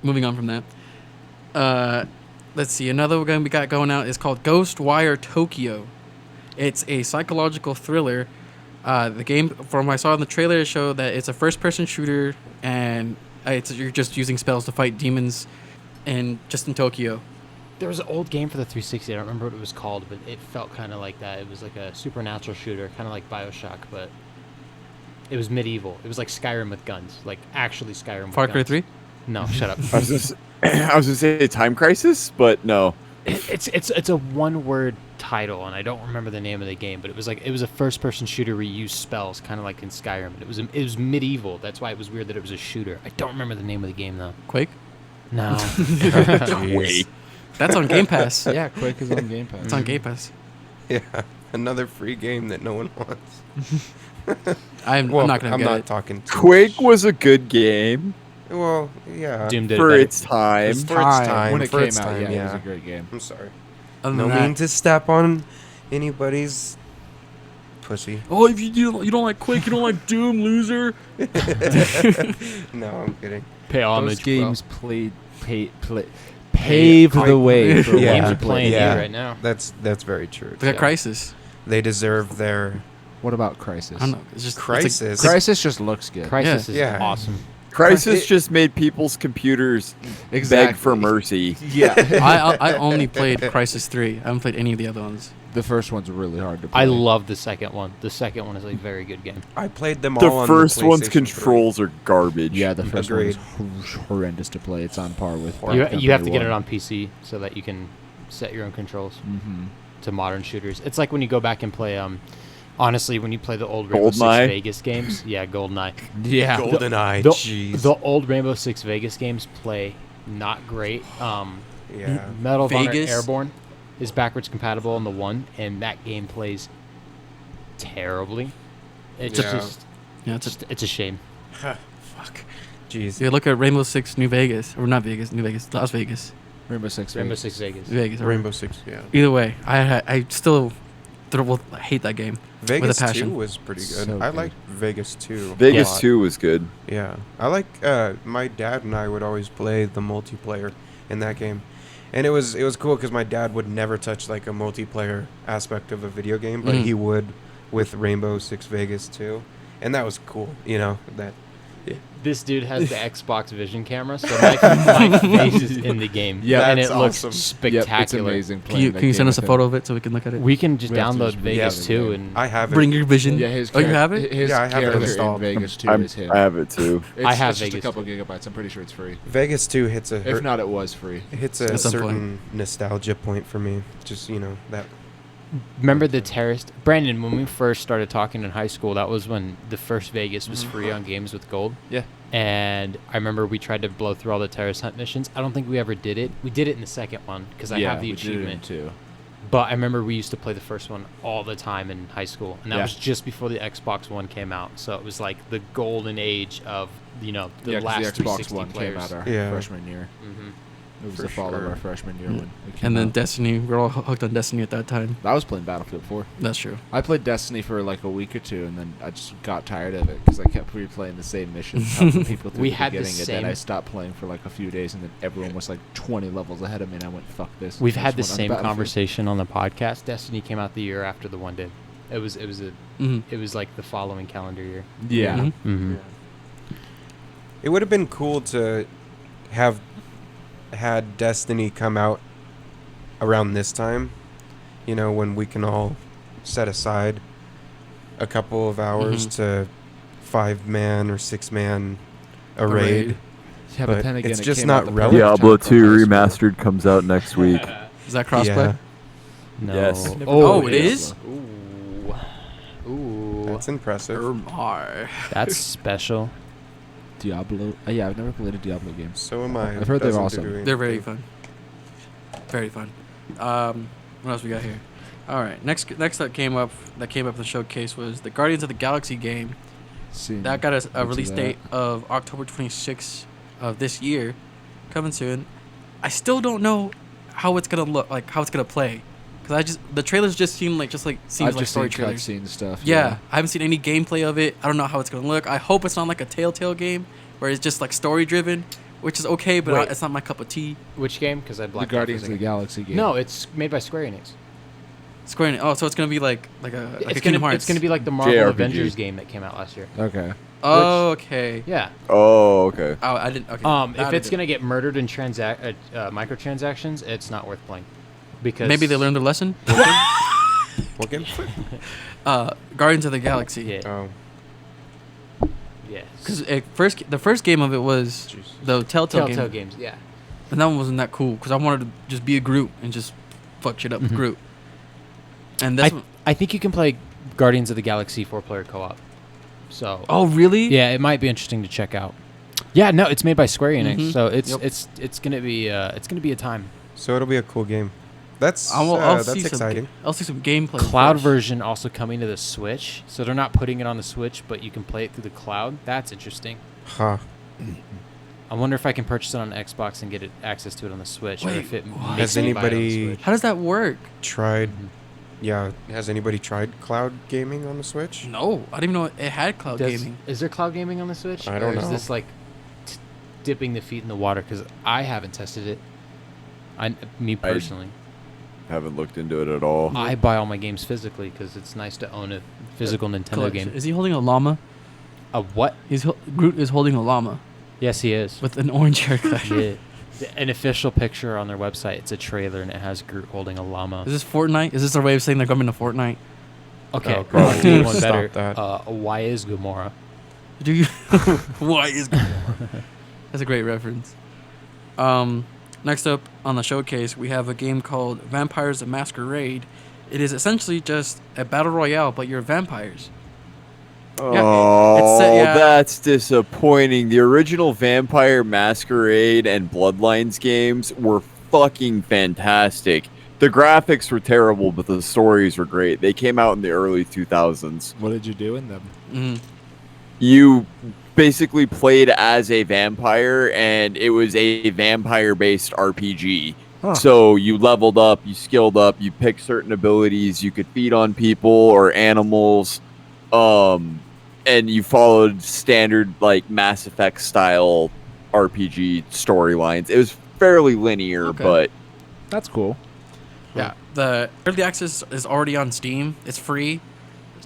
D: moving on from that. Let's see. Another game we got going out is called Ghostwire Tokyo. It's a psychological thriller. The game, from what I saw in the trailer, showed that it's a first-person shooter, and you're just using spells to fight demons, and just in Tokyo.
E: There was an old game for the 360. I don't remember what it was called, but it felt kind of like that. It was like a supernatural shooter, kind of like BioShock, but It was medieval. It was like Skyrim with guns, like actually Skyrim.
D: Far
E: with
D: Cry
E: guns.
D: 3?
E: No, shut up.
C: I was gonna say Time Crisis, but no.
E: It's a one-word title, and I don't remember the name of the game, but it was a first-person shooter where you use spells, kind of like in Skyrim. And it was medieval. That's why it was weird that it was a shooter. I don't remember the name of the game though.
D: Quake?
E: No.
C: Wait.
D: That's on Game Pass.
B: Yeah, Quake is on Game Pass.
D: It's on Game Pass.
A: Yeah, another free game that no one wants.
D: I'm not gonna
A: I'm
D: get
A: not
D: it.
A: talking. Too
C: Quake
A: much.
C: was a good game
A: Well, yeah.
E: Doom did it
C: for
E: better.
C: its time.
A: For its time.
B: When it
A: for
B: came
A: its
B: out,
A: time,
B: yeah, it was a great game.
A: I'm sorry.
D: Other
A: No
D: than
A: mean
D: that,
A: to step on anybody's pussy.
D: oh, if you don't like Quake, you don't like Doom, loser.
A: No, I'm kidding.
E: Pay homage,
B: Those games
E: bro.
B: pave the way for
A: Yeah.
B: what
E: Games
B: we
E: are playing
A: yeah.
E: here right now.
A: That's very true.
D: Look at Crisis.
A: They deserve their
B: What about Crisis?
D: I don't know. It's just
A: Crisis.
B: Crisis just looks good.
E: Crisis is
A: Yeah.
E: awesome.
C: Crisis just made people's computers beg for mercy.
B: Yeah.
D: I only played Crisis 3. I haven't played any of the other ones.
B: The first one's really hard to play.
E: I love the second one. The second one is a very good game.
A: I played them all
C: The
A: on
C: first
A: the
C: one's
A: PlayStation
C: controls are garbage.
B: Yeah, the first
A: Agreed.
B: one is horrendous to play. It's on par with.
E: You have to get it on PC so that you can set your own controls
B: Mm-hmm.
E: to modern shooters. It's like when you go back and play honestly, when you play the old Rainbow Six
C: GoldenEye?
E: Vegas games, yeah, GoldenEye.
B: Yeah.
A: GoldenEye.
E: The,
A: Jeez.
E: the old Rainbow Six Vegas games play not great.
A: Yeah.
E: Medal of Honor
D: Vegas?
E: Airborne is backwards compatible on the one, and that game plays terribly. It's
A: Yeah.
E: just,
D: Yeah, it's just.
E: it's a shame.
A: Fuck. Jeez.
D: Yeah, look at Rainbow Six New Vegas, or not Vegas, New Vegas, Las Vegas,
B: Rainbow Six.
E: Rainbow
B: Vegas.
E: Six Vegas.
D: Vegas.
A: Rainbow Six. Yeah.
D: Either way, I still hate that game.
A: Vegas
D: passion.
A: 2 was pretty good.
B: So
A: I
B: good.
A: liked Vegas 2.
C: Vegas
A: a lot.
C: 2 was good.
A: Yeah. I like my dad and I would always play the multiplayer in that game. And it was cool because my dad would never touch like a multiplayer aspect of a video game, but
D: Mhm.
A: he would with Rainbow Six Vegas 2. And that was cool, you know, that
E: This dude has the Xbox Vision camera, so my face is in the game.
B: Yeah,
E: and it
A: that's
E: looks
A: awesome.
E: spectacular.
B: Yep, it's amazing.
D: Can you send us a photo of it so we can look at it?
E: We can just
B: We have to
E: download
B: just
E: Vegas
B: release
E: too,
B: the
E: and
A: I have it.
D: Bring your vision.
B: Yeah, his.
D: Oh, you have it?
B: His
A: Yeah, I have it
B: character
A: installed.
B: in Vegas 2
C: I'm-
B: is him.
C: I have it too.
B: It's,
E: I have
B: it's just a
E: Vegas
B: couple
E: too.
B: gigabytes. I'm pretty sure it's free.
A: Vegas 2 hits a
B: If not, it was free.
A: hits
D: At
A: a
D: some
A: certain nostalgia point for me. Just, you know, that
E: remember the terrorist Brandon, when we first started talking in high school, that was when the first Vegas was free on games with gold.
B: Yeah.
E: And I remember we tried to blow through all the terrorist hunt missions. I don't think we ever did it. We did it in the second one because I have the achievement.
B: too.
E: But I remember we used to play the first one all the time in high school, and that
B: Yeah.
E: was just before the Xbox One came out. So it was like the golden age of the
B: Yeah,
E: last
B: 'cause the Xbox
E: 360
B: One
E: players.
B: came out our
A: Yeah.
B: freshman year.
E: hmm
B: It was
A: For
B: the fall of
A: sure.
B: our freshman year
D: Mm.
B: when it came
D: And then
B: out.
D: Destiny. We're all hooked on Destiny at that time.
B: I was playing Battlefield 4.
D: That's true.
B: I played Destiny for like a week or two, and then I just got tired of it because I kept replaying the same missions, helping people through
E: We
B: the
E: had the
B: beginning, and then I
E: same-
B: stopped playing for like a few days, and then everyone was like 20 levels ahead of me, and I went, "Fuck this."
E: We've
B: I
E: had the
B: just went on
E: same
B: Battlefield.
E: conversation on the podcast. Destiny came out the year after the one did. It was
D: Mhm.
E: like the following calendar year.
B: Yeah.
D: Mhm.
E: Mm-hmm.
A: it would have been cool to have had Destiny come out around this time, you know, when we can all set aside a couple of hours
D: Mhm.
A: to 5-man or 6-man a
D: A
A: raid.
D: raid.
B: Yeah,
A: But
B: then again,
A: it's
B: it
A: just
B: came
A: not
B: out the
A: relevant.
B: perfect
C: Diablo
B: time for
C: 2
B: high school.
C: Remastered comes out next week.
D: Is that crossplay?
E: No.
C: Yes.
D: Oh, it is?
E: Ooh. Ooh.
A: That's impressive.
D: Ermar.
E: That's special.
B: Diablo. Yeah, I've never played a Diablo game.
A: So am I.
B: I've heard they're
A: Doesn't
B: awesome.
A: do
D: They're very
A: anything.
D: fun. Very fun. What else we got here? All right. Next that came up in the showcase was the Guardians of the Galaxy game. That got a release date of October 26th of this year, coming soon. I still don't know how it's gonna look, like how it's gonna play, because the trailers just seem like seems
B: I've
D: like
B: just
D: story
B: seen
D: trailers.
B: cutscene stuff.
D: Yeah, I haven't seen any gameplay of it. I don't know how it's gonna look. I hope it's not like a Telltale game where it's just like story driven, which is okay, but
E: Wait.
D: it's not my cup of tea.
E: Which game? Because I
B: The
E: blacked out
B: Guardians
E: for
B: of
E: a
B: the
E: second.
B: Galaxy game.
E: No, it's made by Square Enix.
D: Square Enix. Oh, so it's gonna be like a
E: It's
D: Kingdom
E: gonna,
D: Hearts.
E: it's gonna be like the Marvel
C: JRPG.
E: Avengers game that came out last year.
B: Okay.
D: Oh, okay.
E: Yeah.
C: Oh, okay.
D: Oh, I didn't. Okay.
E: If it's gonna get murdered in microtransactions, it's not worth playing. Because
D: maybe they learned their lesson.
A: What game?
D: Guardians of the Galaxy.
E: Yeah.
A: Oh.
E: Yes.
D: Because the first game of it was the Telltale
E: Telltale
D: game,
E: games, yeah.
D: and that one wasn't that cool because I wanted to just be a Groot and just fuck shit up with Groot. And this one,
E: I think you can play Guardians of the Galaxy 4-player co-op. So.
D: oh really?
E: Yeah, it might be interesting to check out. Yeah, no, it's made by Square Enix, so it's
D: Yep.
E: it's gonna be a time.
A: So it'll be a cool game. That's
D: I'll
A: that's
D: see
A: exciting.
D: I'll see some gameplay.
E: Cloud
D: first.
E: version also coming to the Switch, so they're not putting it on the Switch, but you can play it through the cloud. That's interesting.
A: Huh.
E: I wonder if I can purchase it on Xbox and get access to it on the Switch, or
D: Wait,
E: if it
D: what?
E: makes
A: Has
E: me buy it on the
A: anybody-
E: Switch.
D: How does that work?
A: Tried.
E: Mhm.
A: Yeah. Has anybody tried cloud gaming on the Switch?
D: No, I didn't even know it had cloud gaming.
E: Is there cloud gaming on the Switch?
A: I don't
E: or is
A: know.
E: this like dipping the feet in the water? Because I haven't tested it. Me personally.
C: Haven't looked into it at all.
E: I buy all my games physically because it's nice to own a physical Nintendo
D: Collection.
E: game.
D: Is he holding a llama?
E: A what?
D: Groot is holding a llama
E: Yes, he is.
D: with an orange haircut.
E: Yeah. An official picture on their website. It's a trailer and it has Groot holding a llama.
D: Is this Fortnite? Is this their way of saying they're coming to Fortnite?
E: Okay,
A: Oh,
E: I'll
A: God.
E: do one
A: Stop
E: better.
A: that.
E: Why is Gamora?
D: Do you? Why is? That's a great reference. Next up on the showcase, we have a game called Vampires: The Masquerade. It is essentially just a battle royale, but you're vampires.
C: Oh,
D: yeah.
C: that's disappointing. The original Vampire Masquerade and Bloodlines games were fucking fantastic. The graphics were terrible, but the stories were great. They came out in the early 2000s.
B: What did you do in them?
D: Mm.
C: You basically played as a vampire, and it was a vampire-based RPG.
B: Huh.
C: So you leveled up, you skilled up, you picked certain abilities, you could feed on people or animals, and you followed standard like Mass Effect style RPG storylines. It was fairly linear,
D: Okay.
C: but
B: That's cool.
D: Yeah, the early access is already on Steam. It's free,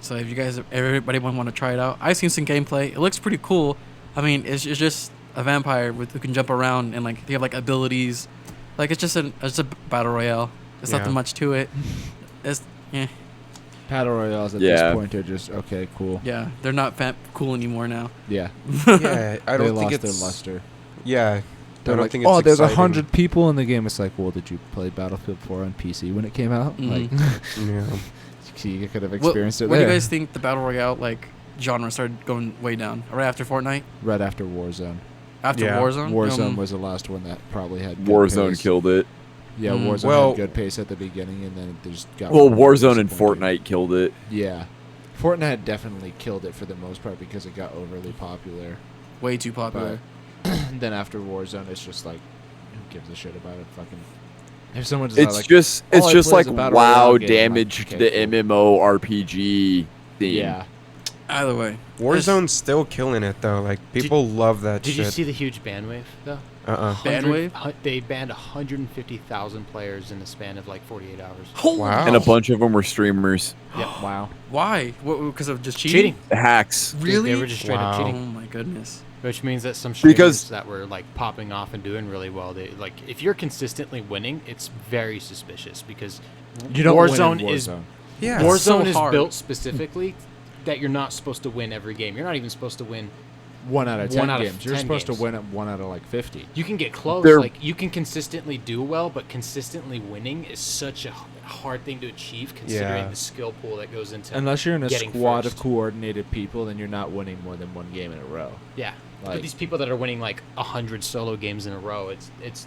D: so if you guys, everybody want to try it out. I've seen some gameplay. It looks pretty cool. I mean, it's just a vampire who can jump around and like they have like abilities. Like it's just a battle royale. There's
A: Yeah.
D: nothing much to it. It's
B: Battle royales at
C: Yeah.
B: this point are just okay, cool.
D: yeah, they're not cool anymore now.
B: Yeah,
A: Yeah. I
B: they
A: don't think
B: lost
A: it's.
B: their luster.
A: Yeah. I
B: They're
A: don't
B: like,
A: think it's
B: oh, there's
A: exciting.
B: 100 people in the game. It's like, well, did you play Battlefield 4 on PC when it came out?
D: Mhm.
B: Like,
A: Yeah.
B: you could have
D: What,
B: experienced it
D: when do
B: there.
D: you guys think the battle royale like genre started going way down? Right after Fortnite?
B: Right after Warzone.
D: After
A: Yeah.
D: Warzone?
B: Warzone was the last one that probably had good
C: Warzone
B: pace.
C: killed it.
B: Yeah,
D: Mm.
B: Warzone
A: Well-
B: had good pace at the beginning, and then it just got.
C: Well,
B: really
C: Warzone and
B: disappointing.
C: Fortnite killed it.
B: Yeah, Fortnite definitely killed it for the most part because it got overly popular.
D: way too popular.
B: Then after Warzone, it's just like, who gives a shit about it? Fucking. If someone does
C: It's
B: like,
C: just
B: all
C: it's
B: I
C: just
B: play is
C: like
B: a battle
C: WoW
B: royale game, I'm like,
C: damaged
B: okay,
C: the
B: cool.
C: MMORPG theme.
B: yeah,
D: Either way,
A: Warzone's still killing it though. Like people love that
E: Did
A: shit.
E: you see the huge ban wave though?
D: Ban wave?
E: They banned 150,000 players in the span of like 48 hours.
D: Holy
A: Wow.
C: And a bunch of them were streamers.
E: Yep.
B: wow.
D: Why? Because of just cheating?
E: Cheating.
C: Hacks.
D: Really?
E: They were just straight
A: Wow.
E: up
D: Oh
E: cheating.
D: my goodness.
E: Which means that some streamers
C: Because-
E: that were like popping off and doing really well, they like if you're consistently winning, it's very suspicious because
B: You don't
E: Warzone
B: win in
E: is
B: Warzone.
A: Yeah.
D: War- so
E: Warzone is
D: hard.
E: built specifically that you're not supposed to win every game. You're not even supposed to win.
B: 1 out of 10
E: 1 out of
B: games. You're
E: 10
B: supposed
E: games.
B: to win at 1 out of like 50.
E: You can get close,
C: They're-
E: like you can consistently do well, but consistently winning is such a hard thing to achieve considering
A: Yeah.
E: the skill pool that goes into.
B: Unless you're in a
E: getting
B: squad
E: first.
B: of coordinated people, then you're not winning more than one game in a row.
E: Yeah,
B: Like-
E: but these people that are winning like 100 solo games in a row, it's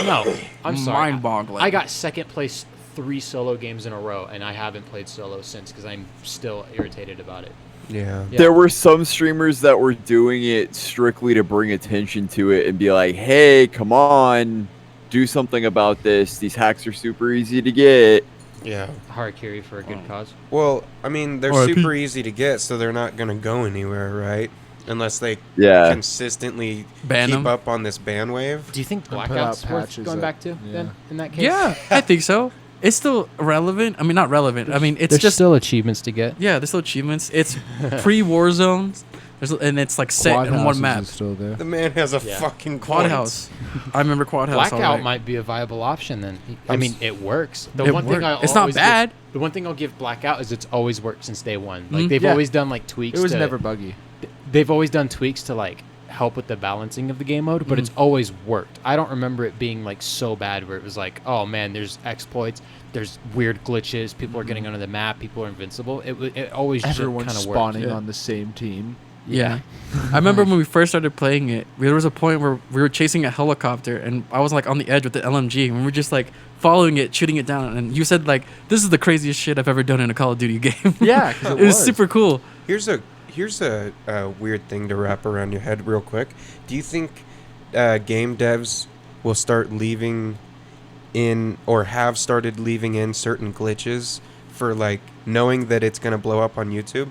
E: no. I'm sorry.
D: Mind-boggling.
E: I got second place 3 solo games in a row, and I haven't played solo since because I'm still irritated about it.
A: Yeah.
E: Yeah.
C: There were some streamers that were doing it strictly to bring attention to it and be like, hey, come on, do something about this. These hacks are super easy to get.
A: Yeah.
E: Harakiri for a good cause.
A: Well, I mean, they're
D: RIP.
A: super easy to get, so they're not gonna go anywhere, right? Unless they
C: Yeah.
A: consistently
D: Ban
A: keep
D: them?
A: up on this ban wave.
E: Do you think
B: And put out
E: Blackout's worth
B: patches
E: going
B: that-
E: back to
B: yeah.
E: then in that case?
D: Yeah, I think so. It's still relevant. I mean, not relevant. I mean, it's
E: There's
D: just
E: still achievements to get.
D: yeah. There's still achievements. It's pre-Warzones. And it's like set
B: Quad
D: in one
B: houses
D: map.
B: is still there.
A: The man has a
E: Yeah.
A: fucking
D: Quad
A: point.
D: house. I remember Quad house.
E: Blackout
D: alright.
E: might be a viable option then. I
A: I'm
E: mean,
A: s-
E: it works. The
D: It
E: one thing
D: worked.
E: I
D: It's not
E: always
D: bad.
E: the one thing I'll give Blackout is it's always worked since day one. Like
D: Mhm.
E: they've
B: Yeah.
E: always done like tweaks.
B: It was
E: to,
B: never buggy.
E: they've always done tweaks to like help with the balancing of the game mode, but it's always worked. I don't remember it being like so bad where it was like, oh man, there's exploits, there's weird glitches, people are getting under the map, people are invincible. It always just
B: Everyone's
E: kind of
B: spawning
E: worked.
B: on the same team.
D: Yeah. I remember when we first started playing it, there was a point where we were chasing a helicopter and I was like on the edge with the LMG and we were just like following it, shooting it down. And you said like, this is the craziest shit I've ever done in a Call of Duty game.
B: Yeah, 'cause
D: it was super cool.
A: Here's a weird thing to wrap around your head real quick. Do you think game devs will start leaving in or have started leaving in certain glitches for like knowing that it's gonna blow up on YouTube?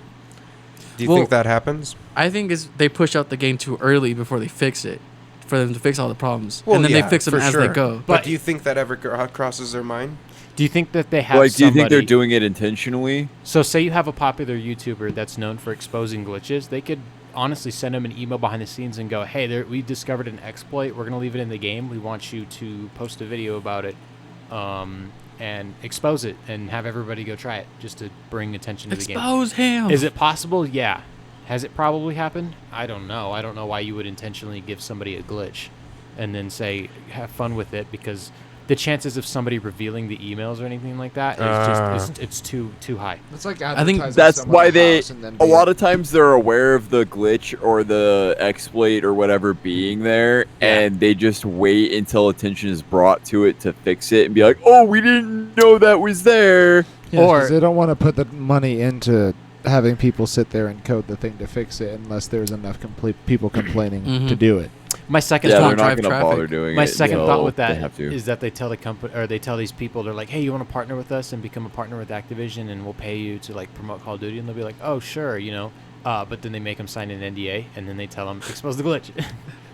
A: Do you think that happens?
D: I think they push out the game too early before they fix it, for them to fix all the problems,
A: Well,
D: and then
A: yeah,
D: they fix them
A: for
D: as
A: sure.
D: they go.
A: But do you think that ever crosses their mind?
E: Do you think that they have
C: Like, do you think they're
E: somebody-
C: doing it intentionally?
E: So say you have a popular YouTuber that's known for exposing glitches, they could honestly send them an email behind the scenes and go, hey, we discovered an exploit. We're going to leave it in the game. We want you to post a video about it and expose it and have everybody go try it just to bring attention to the game.
D: Expose him.
E: Is it possible? Yeah. Has it probably happened? I don't know. I don't know why you would intentionally give somebody a glitch and then say, have fun with it, because the chances of somebody revealing the emails or anything like that is just it's too high.
B: It's like
D: I think
C: That's why a lot of times they're aware of the glitch or the exploit or whatever being there, and they just wait until attention is brought to it to fix it and be like, oh, we didn't know that was there.
B: or they don't want to put the money into having people sit there and code the thing to fix it unless there's enough people complaining to do it.
E: My second
C: Yeah,
E: thought,
C: they're not
D: drive
C: going to
D: traffic.
C: bother doing
E: my
C: it.
E: second
C: until
E: thought with
C: they
E: that
C: have to.
E: is that they tell the company, or they tell these people, they're like, hey, you want to partner with us and become a partner with Activision, and we'll pay you to like promote Call of Duty, and they'll be like, oh sure, but then they make them sign an NDA, and then they tell them expose the glitch.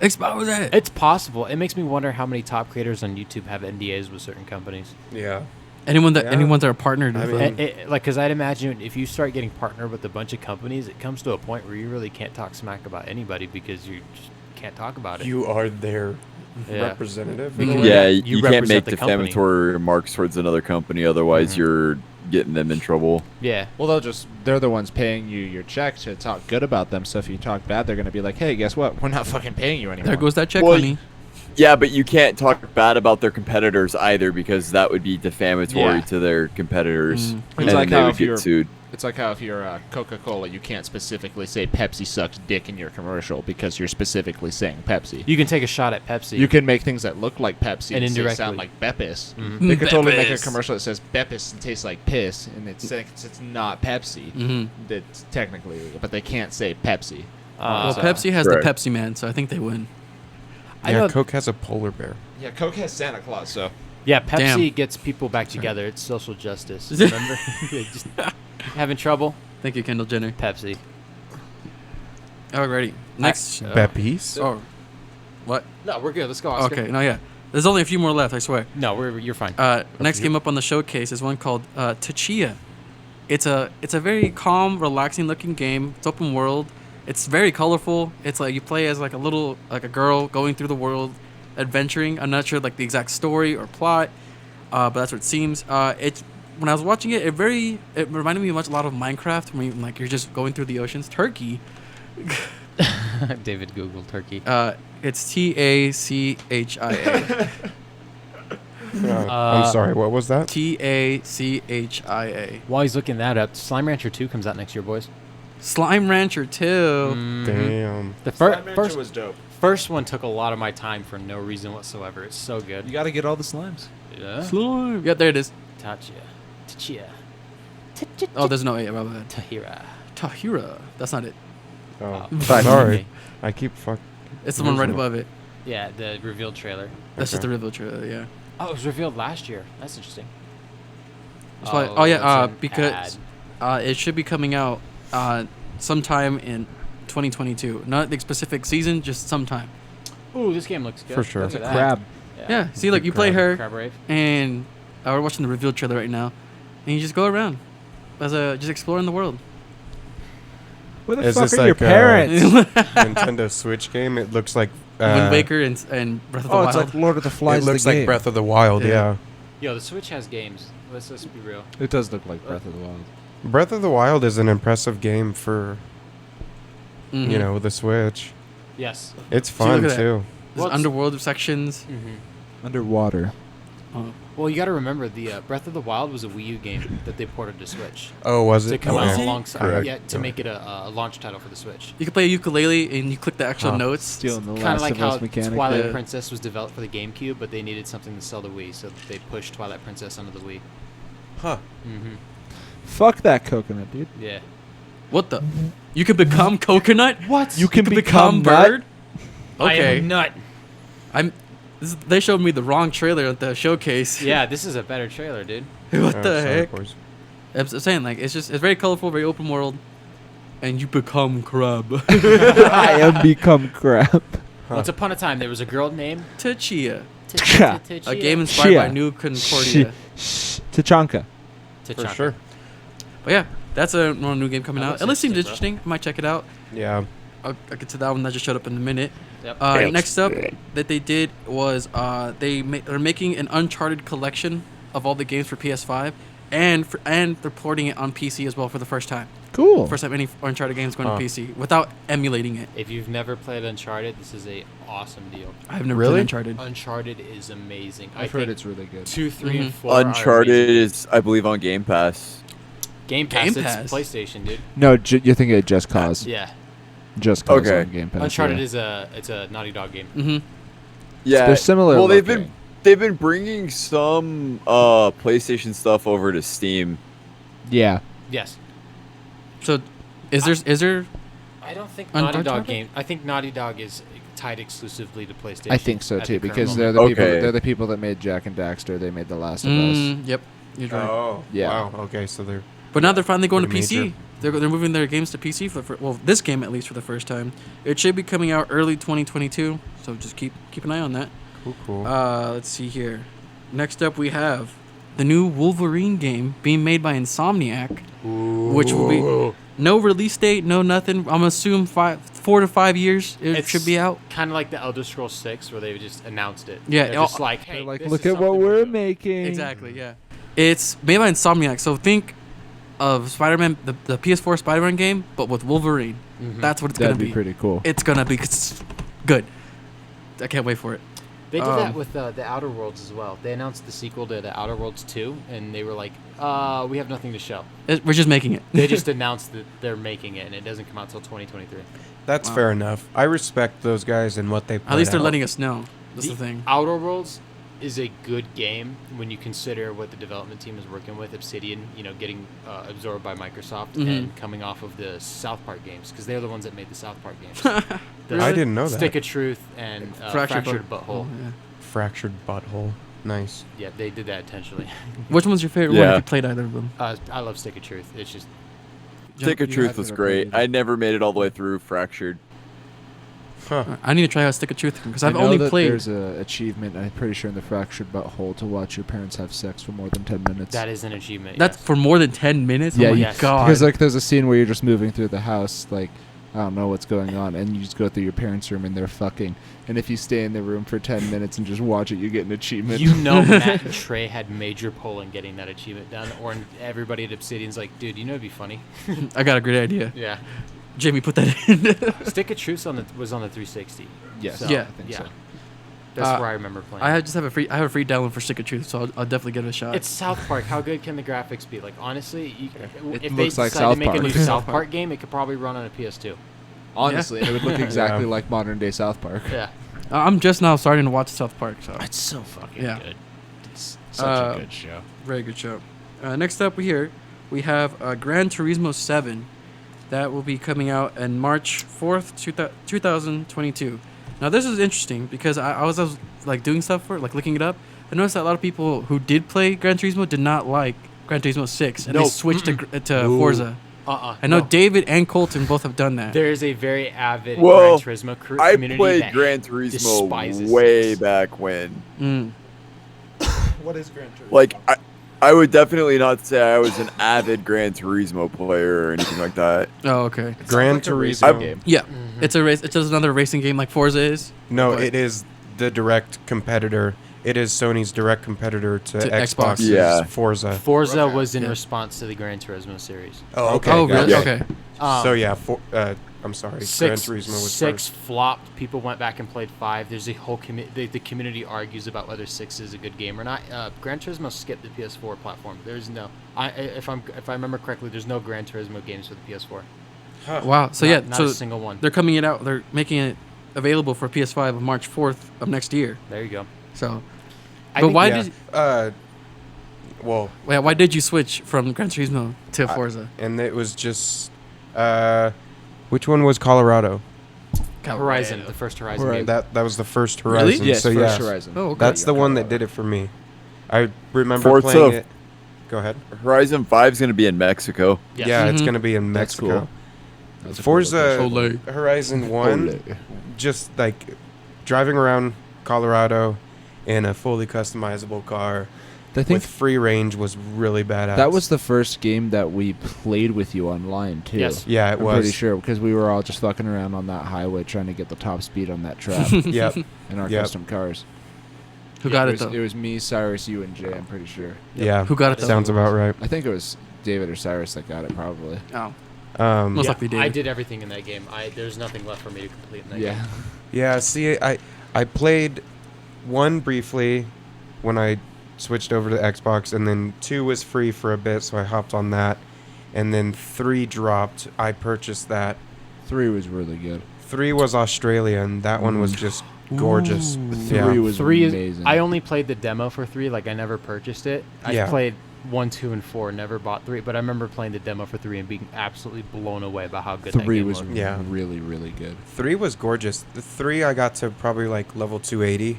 D: Expose it.
E: It's possible. It makes me wonder how many top creators on YouTube have NDAs with certain companies.
A: Yeah.
D: Anyone that
A: Yeah.
D: are partnered
A: I
D: with.
A: mean-
E: Like, because I'd imagine if you start getting partnered with a bunch of companies, it comes to a point where you really can't talk smack about anybody because you just can't talk about it.
A: You are their
E: Yeah.
A: representative.
D: Mhm.
A: in a way.
C: Yeah,
E: You
C: you can't
E: represent
C: make
E: the company.
C: defamatory remarks towards another company, otherwise you're getting them in trouble.
E: Yeah.
B: Well, they're the ones paying you your check to talk good about them. So if you talk bad, they're going to be like, hey, guess what? We're not fucking paying you anymore.
D: There goes that check
C: Well,
D: money.
C: Yeah, but you can't talk bad about their competitors either, because that would be defamatory
B: Yeah.
C: to their competitors,
D: Mm.
C: and
B: It's like
C: then
B: how
C: they would
B: if you're-
C: get sued.
B: It's like how if you're Coca-Cola, you can't specifically say Pepsi sucks dick in your commercial because you're specifically saying Pepsi.
E: You can take a shot at Pepsi.
B: You can make things that look like Pepsi
E: And
B: and
E: indirectly.
B: sound like Beppis.
E: Mhm.
B: They could totally make a
D: Beppis.
B: commercial that says Beppis and tastes like piss, and it's not Pepsi.
D: Mm-hmm.
B: That's technically illegal, but they can't say Pepsi.
D: Well,
E: so-
D: Pepsi has
C: Correct.
D: the Pepsi Man, so I think they win.
E: I
A: Yeah,
E: know-
A: Coke has a polar bear.
B: Yeah, Coke has Santa Claus, so
E: Yeah, Pepsi
D: Damn.
E: gets people back together. It's social justice. Remember? Yeah, just having trouble?
D: Thank you, Kendall Jenner.
E: Pepsi.
D: Alrighty. Next.
A: Beppies.
D: Oh. What?
E: No, we're good. Let's go, Oscar.
D: Okay. No, yeah. There's only a few more left, I swear.
E: No, you're fine.
D: Next game up on the showcase is one called Tachia. It's a very calm, relaxing looking game. It's open world. It's very colorful. It's like you play as like a girl going through the world, adventuring. I'm not sure like the exact story or plot, but that's what it seems. When I was watching it, it reminded me a lot of Minecraft. When like you're just going through the oceans. Turkey.
E: David Google turkey.
D: It's TACHIA.
A: I'm sorry. What was that?
D: TACHIA.
E: While he's looking that up, Slime Rancher 2 comes out next year, boys.
D: Slime Rancher 2.
E: Mhm.
A: Damn.
E: The first
B: was dope.
E: first one took a lot of my time for no reason whatsoever. It's so good.
B: You got to get all the slimes.
E: Yeah.
D: Slime. Yeah, there it is.
E: Tachia.
D: Oh, there's no A. My bad.
E: Tahira.
D: Tahira. That's not it.
A: Oh,
E: Oh.
A: sorry. I keep fuck.
D: It's the one right
A: There's no-
D: above it.
E: Yeah, the revealed trailer.
D: That's just
A: Okay.
D: the reveal trailer, yeah.
E: Oh, it was revealed last year. That's interesting.
D: That's why,
E: it's an
D: because it should be coming out sometime in 2022. Not the specific season, just sometime.
E: ad. Ooh, this game looks good.
A: For sure.
E: Look
A: That's
E: at
A: a
E: that.
D: Yeah, see, like you play her,
E: Crab Rave.
D: and we're watching the reveal trailer right now, and you just go around just exploring the world.
B: Where the
A: Is
B: fuck
A: this
B: are your
A: like,
B: parents?
A: Nintendo Switch game. It looks like.
D: Wind Waker and Breath of the
B: Oh,
D: Wild.
B: it's like Lord of the Flies.
A: It looks
B: the
A: like
B: game.
A: Breath of the Wild.
D: Yeah.
A: Yeah.
E: Yo, the Switch has games. Let's be real.
B: It does look like Breath of the Wild.
A: Breath of the Wild is an impressive game for
D: Mhm.
A: you know, with the Switch.
E: Yes.
A: It's
D: See, look
A: fun
D: at that.
A: too.
D: There's
E: Well,
D: underworld sections.
B: Underwater.
D: Oh.
E: Well, you got to remember the Breath of the Wild was a Wii U game that they ported to Switch
A: Oh, was
E: to
A: it?
E: come
A: Okay.
E: out alongside.
A: Correct.
E: Yeah, to make it a launch title for the Switch.
D: You can play a ukulele and you click the actual
A: Huh.
D: notes.
B: Stealing the
E: Kind
B: Last
E: of like
B: of
E: how
B: Us mechanic.
E: Twilight
D: Yeah.
E: Princess was developed for the GameCube, but they needed something to sell the Wii, so they pushed Twilight Princess onto the Wii.
A: Huh.
E: Mm-hmm.
B: Fuck that coconut, dude.
E: Yeah.
D: What the? You can become coconut?
E: What?
B: You can
D: become
B: nut?
D: bird?
E: I am
D: Okay.
E: a nut.
D: They showed me the wrong trailer at the showcase.
E: Yeah, this is a better trailer, dude.
D: What
A: Oh,
D: the
A: sorry,
D: heck?
A: boys.
D: I'm saying, like, it's very colorful, very open world, and you become crab.
B: I am become crap.
E: Once upon a time, there was a girl named
D: Tachia.
B: Tachia.
D: A game inspired by
B: Chia.
D: New Concordia.
B: Tachanka.
A: For
E: T'Chaka.
A: sure.
D: But yeah, that's a new game coming
E: That
D: out.
E: looks
D: It looks seems
E: interesting,
D: interesting. I might check it out.
A: Yeah.
D: I'll get to that one that just showed up in a minute.
E: Yep.
D: Next up that they did was they're making an Uncharted collection of all the games for PS5, and they're porting it on PC as well for the first time.
B: Cool.
D: First time any Uncharted game is going
A: Huh.
D: to PC without emulating it.
E: If you've never played Uncharted, this is a awesome deal.
D: I've never
A: Really?
D: played Uncharted.
E: Uncharted is amazing.
B: I've heard it's really good.
E: 2, 3, and
D: Mhm.
E: 4 are
C: Uncharted
E: amazing.
C: is, I believe, on Game Pass.
E: Game Pass.
D: Game
E: It's
D: Pass.
E: PlayStation, dude.
B: No, you're thinking of Just Cause.
E: Yeah.
B: Just Cause
C: Okay.
B: on Game Pass.
E: Uncharted
B: yeah.
E: is a Naughty Dog game.
D: Mm-hmm.
C: Yeah,
B: They're similar.
C: Well,
B: looking.
C: they've been bringing some PlayStation stuff over to Steam.
B: Yeah.
E: Yes.
D: So, is there?
E: I don't think
D: Uncharted?
E: Naughty Dog game. I think Naughty Dog is tied exclusively to PlayStation.
B: I think so
E: at
B: too
E: the current
B: because
E: moment.
B: they're the people that made Jack and Daxter. They made The Last of Us.
D: Yep. You're right.
A: Oh.
B: Yeah.
A: Wow. Okay, so they're.
D: But now they're finally going to
A: Pretty
D: PC.
A: major.
D: They're moving their games to PC for this game at least for the first time. It should be coming out early 2022. So just keep an eye on that.
A: Cool.
D: Let's see here. Next up we have the new Wolverine game being made by Insomniac, which will be no release date, no nothing. I'm gonna assume 4 to 5 years it should be out.
E: Kind of like the Elder Scrolls 6, where they just announced it.
D: Yeah,
E: They're just like, hey,
B: They're like,
E: this
B: look
E: is
B: at what
E: something
B: we're
E: doing."
B: making.
D: Exactly. Yeah. It's made by Insomniac. So think of Spider-Man, the PS4 Spider-Man game, but with Wolverine.
E: Mhm.
D: That's what it's
B: That'd
D: gonna
B: be
D: be.
B: pretty cool.
D: It's gonna be good. I can't wait for it.
E: They did that
D: Um,
E: with the Outer Worlds as well. They announced the sequel to the Outer Worlds 2, and they were like, we have nothing to show.
D: We're just making it.
E: They just announced that they're making it, and it doesn't come out till 2023.
A: That's
D: Wow.
A: fair enough. I respect those guys and what they.
D: At least they're
A: put out.
D: letting us know. That's the thing.
E: Outer Worlds is a good game when you consider what the development team is working with. Obsidian, getting absorbed by Microsoft
D: Mhm.
E: and coming off of the South Park games, because they're the ones that made the South Park games. The
A: I didn't know that.
E: Stick of Truth and Fractured Butthole.
D: Oh, yeah.
A: Fractured butthole. Nice.
E: Yeah, they did that intentionally.
D: Which one's your favorite one if
C: Yeah.
D: you played either of them?
E: I love Stick of Truth. It's just
C: Stick of
B: you
C: Truth
B: have
C: was
B: to
C: great.
B: replay it.
C: I never made it all the way through Fractured.
A: Huh.
D: I need to try out Stick of Truth because
B: I
D: I've
B: know
D: only
B: that
D: played.
B: There's a achievement. I'm pretty sure in the Fractured Butthole to watch your parents have sex for more than 10 minutes.
E: that is an achievement.
D: That's
E: yes.
D: for more than 10 minutes.
B: Yeah,
D: oh my
E: yes.
D: god.
B: Because like there's a scene where you're just moving through the house, like I don't know what's going on, and you just go through your parents' room and they're fucking. And if you stay in the room for 10 minutes and just watch it, you get an achievement.
E: Matt and Trey had major pull in getting that achievement done, or everybody at Obsidian's like, dude, it'd be funny.
D: I got a great idea.
E: Yeah.
D: Jamie, put that in.
E: Stick of Truth was on the 360.
B: Yes.
E: So,
D: Yeah.
B: I think so.
E: That's where I remember playing.
D: I have a free download for Stick of Truth, so I'll definitely give it a shot.
E: It's South Park. How good can the graphics be? Like, honestly,
B: It
E: if they
B: looks like
E: decide
B: South
E: to make a
B: Park.
E: new
D: South
E: South
D: Park.
E: Park game, it could probably run on a PS2.
B: Honestly, it would look exactly
A: Yeah.
B: like modern day South Park.
E: Yeah.
D: I'm just now starting to watch South Park, so
E: It's so fucking
D: Yeah.
E: good. It's
D: Uh,
E: a good show.
D: very good show. Next up here, we have Gran Turismo 7 that will be coming out on March 4th, 2022. Now this is interesting because I was like doing stuff for it, like looking it up. I noticed that a lot of people who did play Gran Turismo did not like Gran Turismo 6 and they
E: Nope.
D: switched to
A: Ooh.
D: Forza. I know David and Colton both have done that.
E: There is a very avid
C: Well,
E: Gran Turismo
C: I
E: community
C: played
E: that
C: Gran
E: despises
C: Turismo way
E: six.
C: back when.
D: Mm.
B: What is Gran Turismo?
C: Like, I would definitely not say I was an avid Gran Turismo player or anything like that.
D: Oh, okay.
A: Gran
B: like a racing
A: Turismo.
B: game.
D: Yeah,
E: Mhm.
D: it's a race. It's just another racing game like Forza is.
A: No,
D: But-
A: it is the direct competitor. It is Sony's direct competitor to,
D: To Xbox.
A: Xbox's
C: Yeah.
A: Forza.
E: Forza was in
D: Yeah.
E: response to the Gran Turismo series.
A: Oh, okay.
D: Oh, really?
C: gotcha.
D: Okay.
A: So yeah, I'm sorry, Gran
F: Six,
A: Turismo was
F: six
A: first.
F: flopped. People went back and played 5. There's a whole the community argues about whether 6 is a good game or not. Gran Turismo skipped the PS4 platform. There's no, if I remember correctly, there's no Gran Turismo games for the PS4.
D: Wow. So
F: Not-
D: yeah,
F: not
D: so
F: a single one.
D: they're coming it out. They're making it available for PS5 on March 4th of next year.
F: There you go.
D: So,
F: I
D: but
F: think-
D: why
A: Yeah.
D: did
A: Well,
D: why did you switch from Gran Turismo to Forza?
A: and it was just which one was Colorado?
F: Horizon, the first Horizon
B: Horizon.
F: game.
A: That was the first
D: Really?
A: Horizon.
B: Yes,
A: so
B: first
A: yeah,
B: Horizon.
D: Oh, okay.
A: that's the one that
B: Colorado.
A: did it for me. I remember
C: Forza.
A: playing it. Go ahead.
C: Horizon 5 is going to be in Mexico.
F: Yes.
A: Yeah, it's
D: Mhm.
A: gonna be in
B: That's
A: Mexico.
B: cool. That's a cool
A: Forza
B: location.
A: Horizon 1, just like driving around Colorado in a fully customizable car
B: I think
A: with free range was really badass.
B: that was the first game that we played with you online too.
F: Yes.
A: Yeah, it
B: I'm
A: was.
B: pretty sure because we were all just fucking around on that highway trying to get the top speed on that track
A: Yep.
B: in our
A: Yep.
B: custom cars.
D: Who got
B: it
D: it
B: was,
D: though?
B: It was me, Cyrus, you, and Jay. I'm pretty sure.
A: Yeah.
D: Who got it though?
A: Sounds about right.
B: I think it was David or Cyrus that got it probably.
D: Oh,
A: Yeah.
D: most likely
F: I
D: David.
F: did everything in that game. There's nothing left for me to complete in that
B: Yeah.
F: game.
A: Yeah, see, I played 1 briefly when I switched over to Xbox, and then 2 was free for a bit, so I hopped on that, and then 3 dropped. I purchased that.
B: 3 was really good.
A: 3 was Australia, and that one was just gorgeous. Yeah.
B: 3 was
F: 3 is.
B: amazing.
F: I only played the demo for 3. Like I never purchased it. I
A: Yeah.
F: played 1, 2, and 4. Never bought 3. But I remember playing the demo for 3 and being absolutely blown away by how good that
B: 3
F: game
B: was
F: looked.
A: Yeah.
B: really, really good.
A: 3 was gorgeous. The 3 I got to probably like level 280,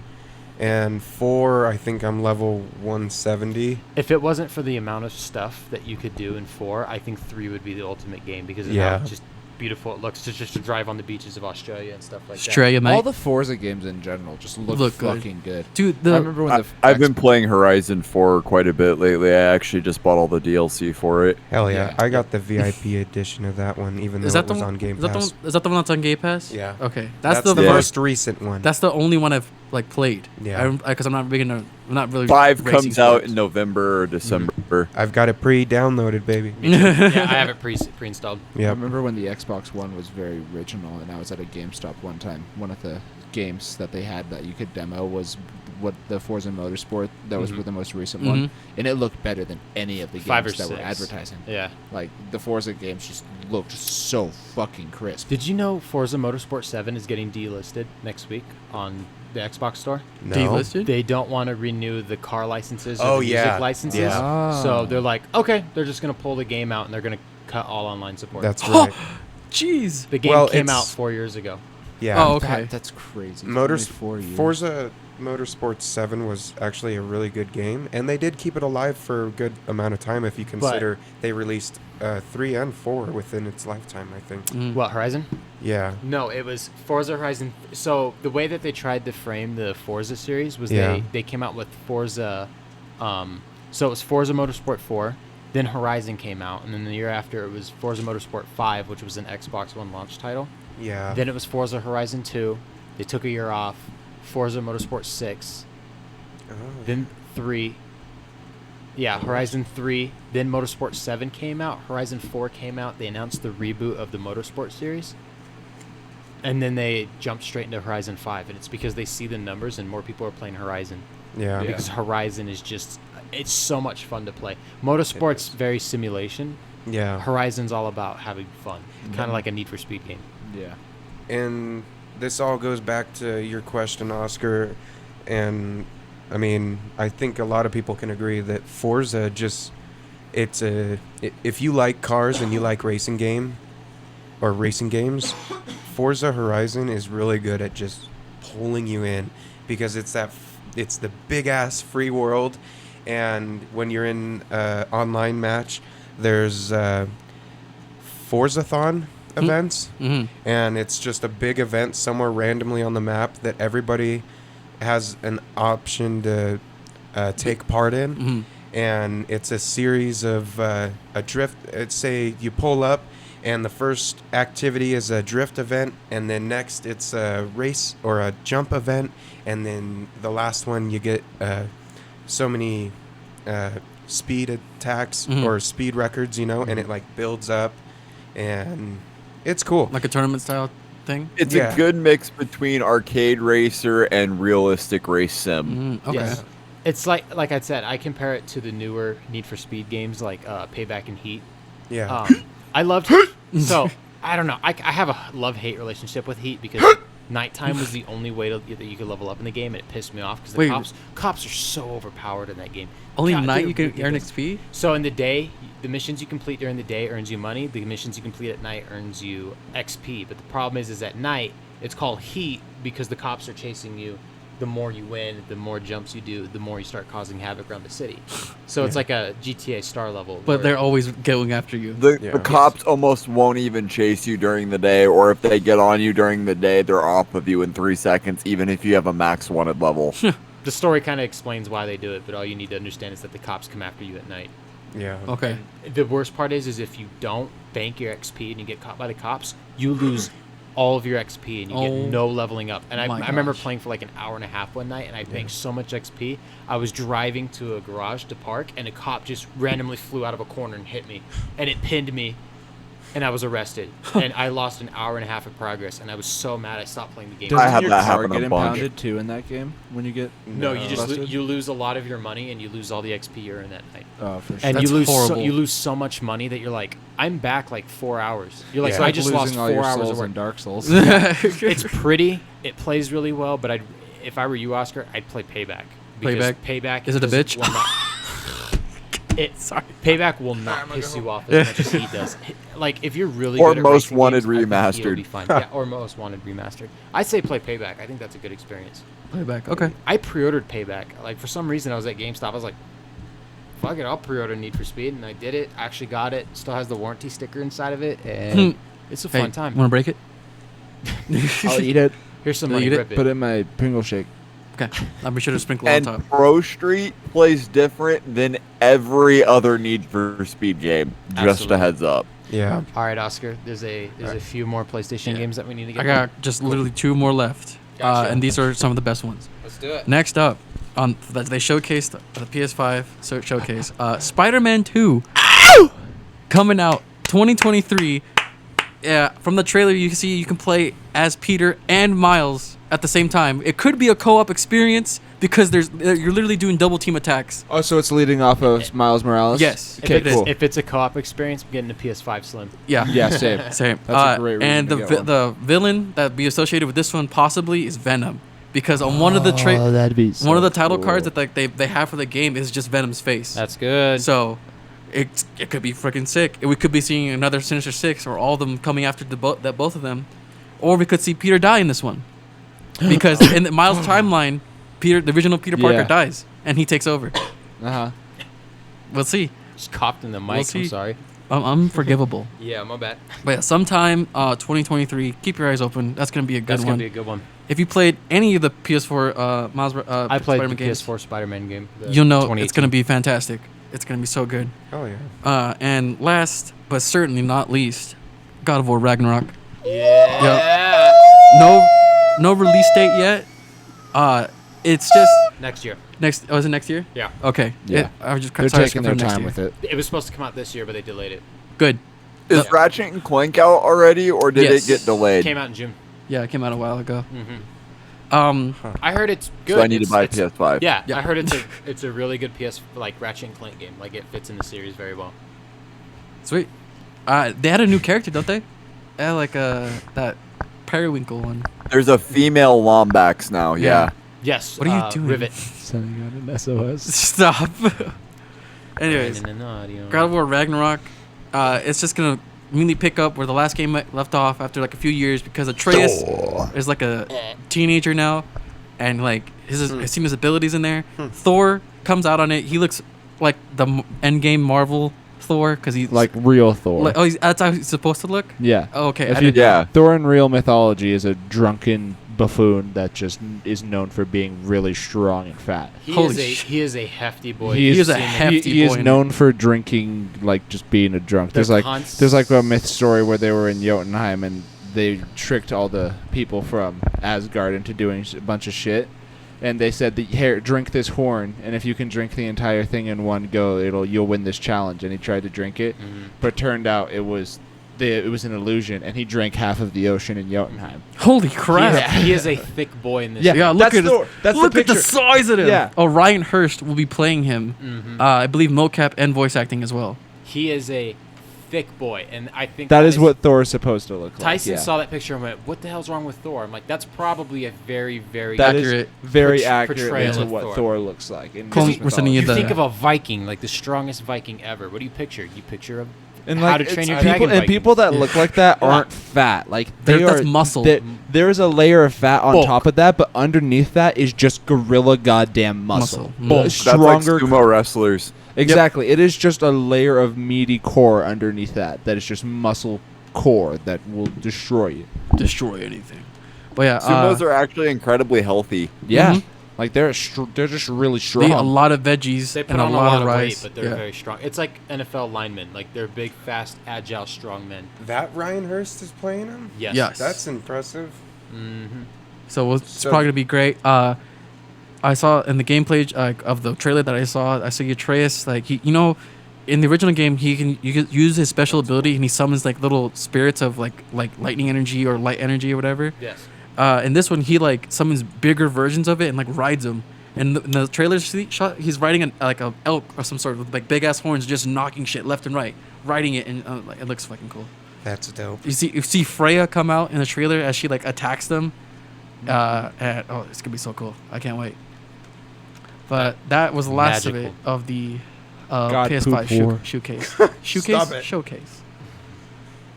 A: and 4 I think I'm level 170.
F: If it wasn't for the amount of stuff that you could do in 4, I think 3 would be the ultimate game because of
A: Yeah.
F: how just beautiful it looks just to drive on the beaches of Australia and stuff like
D: Australia, mate.
B: All the Forza games in general just look
D: good.
B: fucking good.
D: Dude,
B: I remember when
C: I've been playing Horizon 4 quite a bit lately. I actually just bought all the DLC for it.
A: Hell yeah.
B: Yeah.
A: I got the VIP edition of that one, even
D: is
A: though
D: that
A: it
D: the
A: was
D: one?
A: on Game
D: Is that, the
A: Pass.
D: one, is that the one that's on Game Pass?
A: Yeah.
D: Okay,
A: That's
D: that's
A: the
C: Yeah.
A: most recent one.
D: That's the only one I've like played.
A: Yeah.
D: Because I'm not big into. I'm not really.
C: 5
D: racing
C: comes out
D: sports.
C: in November or December.
A: I've got it pre-downloaded, baby.
F: that. Yeah, I have it pre-installed.
B: I
A: Yep.
B: remember when the Xbox One was very original, and I was at a GameStop one time. One of the games that they had that you could demo was what the Forza Motorsport. That was
F: Mhm.
B: the most recent
D: Mhm.
B: one, and it looked better than any of the
F: 5 or
B: games that were
F: 6.
B: advertising.
F: Yeah.
B: Like the Forza games just looked so fucking crisp.
F: Did you know Forza Motorsport 7 is getting delisted next week on the Xbox store?
A: No.
D: Delisted?
F: They don't want to renew the car licenses or
A: Oh,
F: the
A: yeah.
F: music licenses.
A: Yeah.
B: Ah.
F: So they're like, okay, they're just going to pull the game out and they're going to cut all online support.
A: That's right.
D: Jeez.
F: the game
A: Well,
F: came out
A: it's-
F: 4 years ago.
A: Yeah.
D: Oh, okay.
B: That's crazy. It's
A: Motors
B: only 4 years.
A: Forza Motorsport 7 was actually a really good game, and they did keep it alive for a good amount of time if you consider they released 3 and 4 within its lifetime, I think.
D: Mm.
F: What, Horizon?
A: Yeah.
F: No, it was Forza Horizon. So the way that they tried to frame the Forza series was
A: Yeah.
F: they came out with Forza. So it was Forza Motorsport 4, then Horizon came out, and then the year after it was Forza Motorsport 5, which was an Xbox One launch title.
A: Yeah.
F: Then it was Forza Horizon 2. They took a year off. Forza Motorsport 6.
A: Oh.
F: Then 3. Yeah, Horizon 3. Then Motorsport 7 came out. Horizon 4 came out. They announced the reboot of the Motorsport series. And then they jumped straight into Horizon 5. And it's because they see the numbers and more people are playing Horizon.
A: Yeah.
F: Because Horizon is just... It's so much fun to play. Motorsport's very simulation.
A: Yeah.
F: Horizon's all about having fun. Kind of like a Need for Speed game.
B: Yeah.
A: And this all goes back to your question, Oscar. And I mean, I think a lot of people can agree that Forza just, if you like cars and you like racing games, Forza Horizon is really good at just pulling you in because it's the big ass free world. And when you're in online match, there's Forzathon events.
D: Mm-hmm.
A: And it's just a big event somewhere randomly on the map that everybody has an option to take part in.
D: Mm-hmm.
A: And it's a series of a drift. It's say you pull up, and the first activity is a drift event, and then next it's a race or a jump event, and then the last one you get so many speed attacks
D: Mhm.
A: or speed records, and it like builds up, and It's cool.
D: Like a tournament style thing.
C: It's
A: Yeah.
C: a good mix between arcade racer and realistic race sim.
D: Okay.
F: Yes. It's like I said, I compare it to the newer Need for Speed games like Payback and Heat.
A: Yeah.
F: I loved so I don't know. I have a love-hate relationship with Heat because nighttime was the only way that you could level up in the game, and it pissed me off because
D: Wait.
F: the cops are so overpowered in that game.
D: Only
F: God,
D: night
F: they're
D: you can earn
F: ridiculous.
D: XP.
F: So in the day, the missions you complete during the day earns you money. The missions you complete at night earns you XP. But the problem is at night it's called Heat because the cops are chasing you. The more you win, the more jumps you do, the more you start causing havoc around the city. So it's like a GTA star level.
D: But
F: where-
D: they're always going after you.
C: The
A: Yeah.
C: cops almost won't even chase you during the day, or if they get on you during the day, they're off of you in 3 seconds, even if you have a max wanted level.
F: the story kind of explains why they do it, but all you need to understand is that the cops come after you at night.
A: Yeah.
D: Okay.
F: The worst part is if you don't bank your XP and you get caught by the cops, you lose all of your XP and you
D: Oh
F: get no leveling up. And I
D: my
F: remember
D: gosh.
F: playing for like an hour and a half one night, and I banked so much XP. I was driving to a garage to park, and a cop just randomly flew out of a corner and hit me, and it pinned me, and I was arrested. And I lost an hour and a half of progress, and I was so mad I stopped playing the game.
C: I had
B: your
C: that
B: car
C: happen a
B: get
C: bunch.
B: impounded too in that game when you get
F: No, you just
B: busted?
F: you lose a lot of your money, and you lose all the XP you earn that night.
B: Oh, for sure.
F: And
D: That's
F: you lose
D: horrible.
F: you lose so much money that you're like, I'm back like 4 hours. You're like,
A: Yeah.
F: so I
B: Like
F: just lost
B: losing all
F: 4
B: your
F: hours
B: souls
F: of work.
B: in Dark Souls.
F: It's pretty. It plays really well, but if I were you, Oscar, I'd play Payback. Because Payback
D: Is it a
F: does-
D: bitch?
F: will not-
D: Sorry.
F: Payback will not piss you off as much as he does. Like if you're really
C: Or
F: good at
C: Most
F: racing
C: Wanted
F: games, I think you'll
C: Remastered.
F: be fine. Yeah, or Most Wanted Remastered. I'd say play Payback. I think that's a good experience.
D: Playback. Okay.
F: I pre-ordered Payback. Like for some reason, I was at GameStop. I was like, "Fuck it, I'll pre-order Need for Speed," and I did it. I actually got it. Still has the warranty sticker inside of it, and it's a
D: Hey,
F: fun time.
D: Want to break it?
B: I'll eat it.
F: Here's some
D: You
F: money.
D: eat it?
F: Rip it.
B: Put it in my Pringle shake.
D: Okay. I'll be sure to sprinkle on
C: And
D: top.
C: Pro Street plays different than every other Need for Speed game. Just
F: Absolutely.
C: a heads up.
A: Yeah.
F: All right, Oscar. There's a few more PlayStation games that we need to get.
D: I got just literally 2 more left,
E: Gotcha.
D: and these are some of the best ones.
E: Let's do it.
D: Next up, on that they showcased the PS5 showcase, Spider-Man 2 coming out 2023. Yeah, from the trailer you can see you can play as Peter and Miles at the same time. It could be a co-op experience because you're literally doing double team attacks.
B: Oh, so it's leading off of Miles Morales?
D: Yes.
B: Okay, cool.
F: If it's a co-op experience, I'm getting a PS5 Slim.
D: Yeah.
B: Yeah, same.
D: Same.
B: That's a great reason
D: and
B: to
D: the
B: get one.
D: the villain that be associated with this one possibly is Venom, because on one of the
F: that'd be
D: one of the title cards that like they have for the game is just Venom's face.
F: That's good.
D: So it could be freaking sick. We could be seeing another Sinister Six or all of them coming after both of them, or we could see Peter die in this one, because in the Miles timeline, the original Peter Parker
B: Yeah.
D: dies and he takes over.
B: Uh-huh.
D: We'll see.
F: Just copped in the mic.
D: We'll see.
F: I'm sorry.
D: Unforgivable.
E: Yeah, my bad.
D: But yeah, sometime 2023. Keep your eyes open. That's gonna be a good
F: That's
D: one.
F: gonna be a good one.
D: If you played any of the PS4 Miles,
F: I played
D: Spider-Man
F: the
D: games,
F: PS4 Spider-Man game. the
D: you'll know
F: 2018.
D: it's gonna be fantastic. It's gonna be so good.
A: Oh yeah.
D: And last but certainly not least, God of War Ragnarok.
E: Yeah.
D: No release date yet. It's just
F: next year.
D: next. Oh, is it next year?
F: Yeah.
D: Okay.
B: Yeah.
D: I was just
B: They're
D: sorry,
B: taking their
D: next
B: time
D: year.
B: with it.
F: It was supposed to come out this year, but they delayed it.
D: Good.
C: Is
D: Yep.
C: Ratchet and Clank out already, or did
D: Yes.
C: it get delayed?
F: Came out in June.
D: Yeah, it came out a while ago.
F: Mm-hmm. I heard it's good.
C: So I need to buy a
F: It's-
C: PS5.
F: Yeah,
D: Yeah.
F: I heard it's a really good PS like Ratchet and Clank game. Like it fits in the series very well.
D: Sweet. They had a new character, don't they? They had like that Periwinkle one.
C: There's a female Lombax now. Yeah.
F: Yes.
D: What are you doing?
F: Rivet.
B: Sending out an SOS.
D: Stop. Anyways, God of War Ragnarok. It's just gonna mainly pick up where the last game left off after like a few years, because Atreus is like a teenager now, and like I've seen his abilities in there. Thor comes out on it. He looks like the Endgame Marvel Thor, because he's
B: Like real Thor.
D: like, that's how he's supposed to look.
B: yeah.
D: Oh, okay.
B: If
D: I
B: you-
D: didn't-
C: Yeah.
B: Thor in real mythology is a drunken buffoon that just is known for being really strong and fat.
D: Holy shit.
F: He is a hefty boy.
B: He
F: You've
D: is a
F: seen it.
D: hefty
B: he is
D: boy in
B: known for drinking, like just being a drunk. There's like a myth story where they were in Jotunheim and they tricked all the people from Asgard into doing a bunch of shit. And they said, "Here, drink this horn, and if you can drink the entire thing in one go, you'll win this challenge." And he tried to drink it, but it turned out it was it was an illusion, and he drank half of the ocean in Jotunheim.
D: Holy crap!
F: He is a thick boy in this.
B: Yeah.
F: game.
D: Yeah, look
B: That's
D: at
B: Thor. That's the
D: look at the
B: picture.
D: size of him.
B: Yeah.
D: Oh, Ryan Hurst will be playing him. I believe mocap and voice acting as well.
F: He is a thick boy, and I think
B: That is what Thor is supposed to look like.
F: Tyson
B: yeah.
F: saw that picture and went, "What the hell's wrong with Thor?" I'm like, "That's probably a very, very
B: That is
D: accurate
B: very
F: portrayal
B: accurate to
F: of
B: what
F: Thor.
B: Thor looks like. In
D: Cole,
B: Norse
D: we're sending you
B: mythology.
F: You
D: the-
F: think of a Viking, like the strongest Viking ever. What do you picture? You picture a
B: And
F: How
B: like
F: to Train
B: it's
F: Your
B: people,
F: Dragon
B: and people that look like that aren't fat. Like
D: That's muscle.
B: There is a layer of fat on
F: Bulk.
B: top of that, but underneath that is just gorilla goddamn muscle.
D: Muscle.
B: Bulk.
C: That's like
B: Stronger.
C: sumo wrestlers.
B: Exactly. It is just a layer of meaty core underneath that. That is just muscle core that will destroy you.
D: Destroy anything. But yeah,
C: Sumos are actually incredibly healthy.
B: Yeah.
D: Mhm.
B: Like they're just really
D: they
B: strong.
D: eat a lot of veggies
F: they put
D: and
F: on
D: a lot of
F: weight,
D: rice.
F: but they're
D: Yeah.
F: very strong. It's like NFL linemen, like they're big, fast, agile, strong men.
A: That Ryan Hurst is playing him?
F: Yes.
D: Yes.
A: That's impressive.
F: Mm-hmm.
D: So it's
A: So-
D: probably gonna be great. I saw in the gameplay of the trailer that I saw Atreus, like he, in the original game you can use his special ability and he summons like little spirits of like lightning energy or light energy or whatever.
F: Yes.
D: In this one he like summons bigger versions of it and like rides them. And in the trailer shot, he's riding like a elk or some sort with like big ass horns, just knocking shit left and right, riding it, and like, it looks fucking cool.
A: That's dope.
D: You see Freya come out in the trailer as she like attacks them. And, it's gonna be so cool! I can't wait. But that was the last of it
F: Magical.
D: of the
B: God,
D: PS5
B: poop war.
D: showcase.
A: Stop it.
D: Showcase.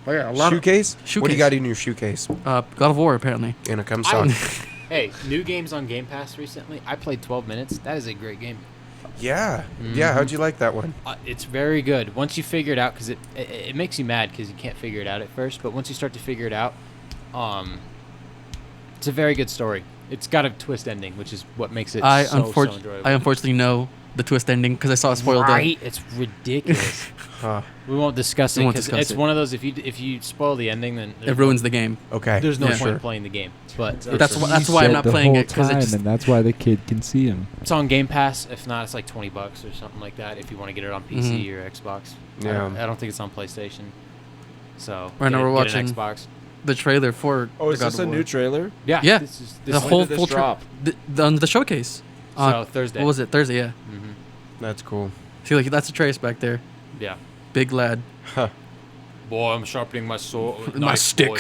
D: Oh yeah, a lot
A: Shoecase? What do
D: Shoecase.
A: you got in your shoecase?
D: of God of War apparently.
A: In a cum
F: I-
A: sock.
F: Hey, new games on Game Pass recently. I played 12 minutes. That is a great game.
A: Yeah. Yeah, how'd you like that one?
F: It's very good once you figure it out, because it makes you mad because you can't figure it out at first. But once you start to figure it out, it's a very good story. It's got a twist ending, which is what makes it
D: I
F: so enjoyable.
D: unfortunately know the twist ending because I saw it spoiled.
F: Right? It's ridiculous.
A: Huh.
F: We won't discuss
D: We
F: it
D: won't
F: because
D: discuss
F: it's
D: it.
F: one of those. If you spoil the ending, then
D: It ruins the game.
A: Okay.
F: There's no
D: Yeah.
F: point in
A: Sure.
F: playing the game. But
D: That's why I'm not playing it because
G: and that's why the kid can see him.
F: it's on Game Pass. If not, it's like $20 or something like that. If you want to get it on PC or Xbox.
A: Yeah.
F: I don't think it's on PlayStation. So
D: Right now
F: get
D: we're
F: an
D: watching
F: Xbox.
D: the trailer for
B: Oh, is
D: the God
B: this
D: of
B: a
D: War.
B: new trailer?
F: Yeah.
D: Yeah.
F: This is
D: The
F: this
B: When
D: whole
B: did this
D: full
B: drop?
D: the showcase.
F: so Thursday.
D: What was it? Thursday, yeah.
F: Mm-hmm.
A: That's cool.
D: See, like that's a trace back there.
F: Yeah.
D: Big lad.
F: Boy, I'm sharpening my sword.
D: My stick.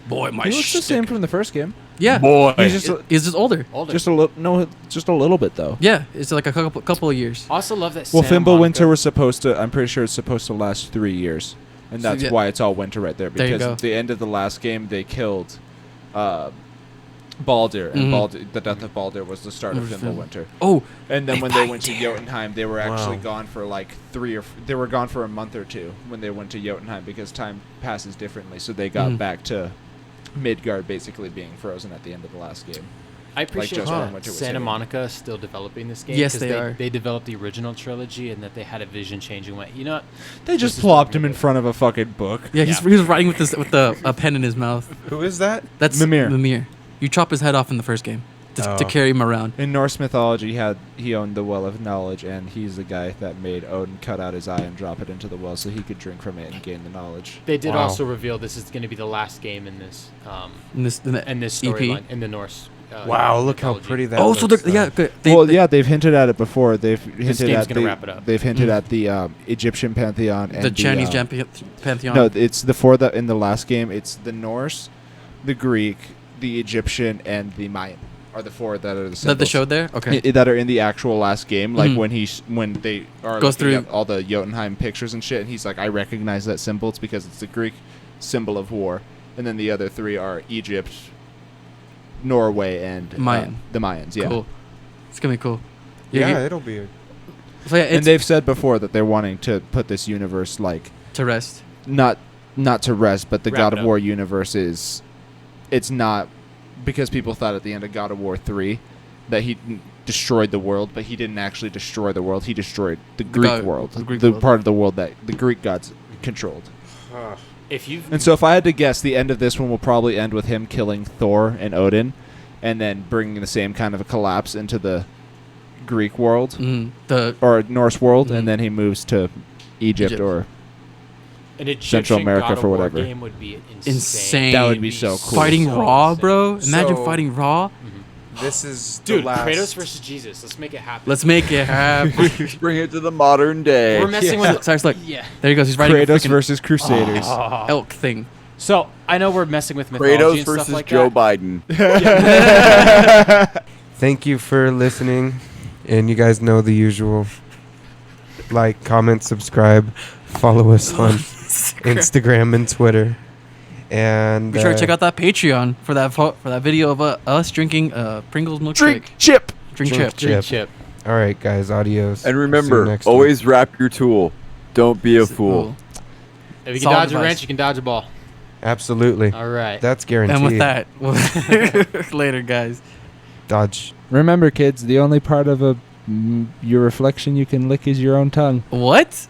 D: Boy, my
B: He looks the same from the first game.
D: Yeah.
F: Boy.
B: He's just a,
D: He's just older.
F: Older.
B: just a little just a little bit though.
D: Yeah, it's like a couple of years.
F: also love that.
B: Well,
F: Santa
B: Fimbulwinter
F: Monica-
B: was supposed to. I'm pretty sure it's supposed to last 3 years, and
D: So,
B: that's
D: yeah.
B: why it's all winter right there.
D: There you
B: Because
D: go.
B: at the end of the last game, they killed Baldur, and
D: Mhm.
B: Baldur, the death of Baldur was the start of
D: Mhm.
B: Fimbulwinter.
D: Oh,
B: And then
D: They
B: when they
D: fight
B: went to
D: there.
B: Jotunheim, they were actually
A: Wow.
B: gone for like they were gone for a month or two when they went to Jotunheim because time passes differently. So they got
D: Mhm.
B: back to Midgard basically being frozen at the end of the last game.
F: I appreciate
B: just
F: that
B: when winter was
F: Santa
B: hitting.
F: Monica is still developing this game.
D: Yes,
F: 'cause
D: they are.
F: They developed the original trilogy, and that they had a vision change and went, you know what?
B: They
F: This
B: just
F: is what
B: plopped
F: we're
B: him in
F: gonna
B: front of a fucking book.
D: yeah, he was writing with a pen in his mouth.
A: Who is that?
D: That's
B: Mimir.
D: Mimir. You chop his head off in the first game to
A: Oh.
D: carry him around.
B: In Norse mythology, he owned the Well of Knowledge, and he's the guy that made Odin cut out his eye and drop it into the well so he could drink from it and gain the knowledge.
F: They did
A: Wow.
F: also reveal this is going to be the last game in this
D: In this EP.
F: storyline in the Norse.
A: Wow, look how
F: mythology.
A: pretty that
D: Oh, so
A: looks,
D: yeah,
A: though.
D: good.
B: Yeah, they've hinted at it before. They've hinted
F: game's
B: at
F: gonna wrap it up.
B: They've hinted
D: Mm.
B: at the Egyptian pantheon and
D: the Chinese pantheon.
B: No, it's the four that in the last game. It's the Norse, the Greek, the Egyptian, and the Mayan are the four that are the
D: that they
B: symbols.
D: showed there. Okay.
B: That are in the actual last game. Like
D: Mhm.
B: when they are
D: Goes
B: looking
D: through-
B: at all the Jotunheim pictures and shit, and he's like, I recognize that symbol. It's because it's the Greek symbol of war, and then the other three are Egypt, Norway, and
D: Mayan.
B: the Mayans. Yeah,
D: Cool. It's gonna be cool.
A: Yeah, it'll be.
D: So yeah,
B: and
D: it's
B: they've said before that they're wanting to put this universe like
D: to rest.
B: not to rest, but the
F: Wrap
B: God
F: it
B: of
F: up.
B: War universe is it's not because people thought at the end of God of War 3 that he destroyed the world, but he didn't actually destroy the world. He destroyed the Greek
D: God-
B: world,
D: the Greek
B: the
D: world.
B: part of the world that the Greek gods controlled.
F: If you've
B: And so, if I had to guess, the end of this one will probably end with him killing Thor and Odin, and then bringing the same kind of a collapse into the Greek world
D: The
B: or Norse world,
D: Mhm.
B: and then he moves to Egypt.
D: Egypt.
B: or
F: An Egyptian
B: Central America
F: God of
B: for
F: War
B: whatever.
F: game would be insane.
D: Insane.
B: That would be so cool.
D: Fighting
F: So
D: Raw,
F: insane.
D: bro. Imagine
A: So-
D: fighting Raw.
A: This is
E: Dude,
A: the last.
E: Kratos versus Jesus. Let's make it happen.
D: Let's make it happen.
C: Bring it to the modern day.
E: We're messing with.
D: Cyrus, look.
E: Yeah.
D: There he goes. He's riding a
B: Kratos
D: freaking
B: versus Crusaders.
D: elk thing.
F: So I know we're messing with mythology
C: Kratos
F: and stuff
C: versus
F: like
C: Joe
F: that.
C: Biden.
A: Thank you for listening, and you guys know the usual. Like, comment, subscribe, follow us on Instagram and Twitter, and
D: Be sure to check out that Patreon for that video of us drinking Pringles milkshake.
B: Drink chip.
D: Drink
A: Drink
D: chip.
A: chip.
F: Chip.
A: All right, guys, adios.
C: And
A: See you
C: remember,
A: next time.
C: always wrap your tool. Don't be a fool.
F: If you can
D: Solid
F: dodge a
D: advice.
F: wrench, you can dodge a ball.
A: Absolutely.
F: All right.
A: That's guaranteed.
D: And with that, later, guys.
A: Dodge.
G: Remember, kids, the only part of your reflection you can lick is your own tongue.
D: What?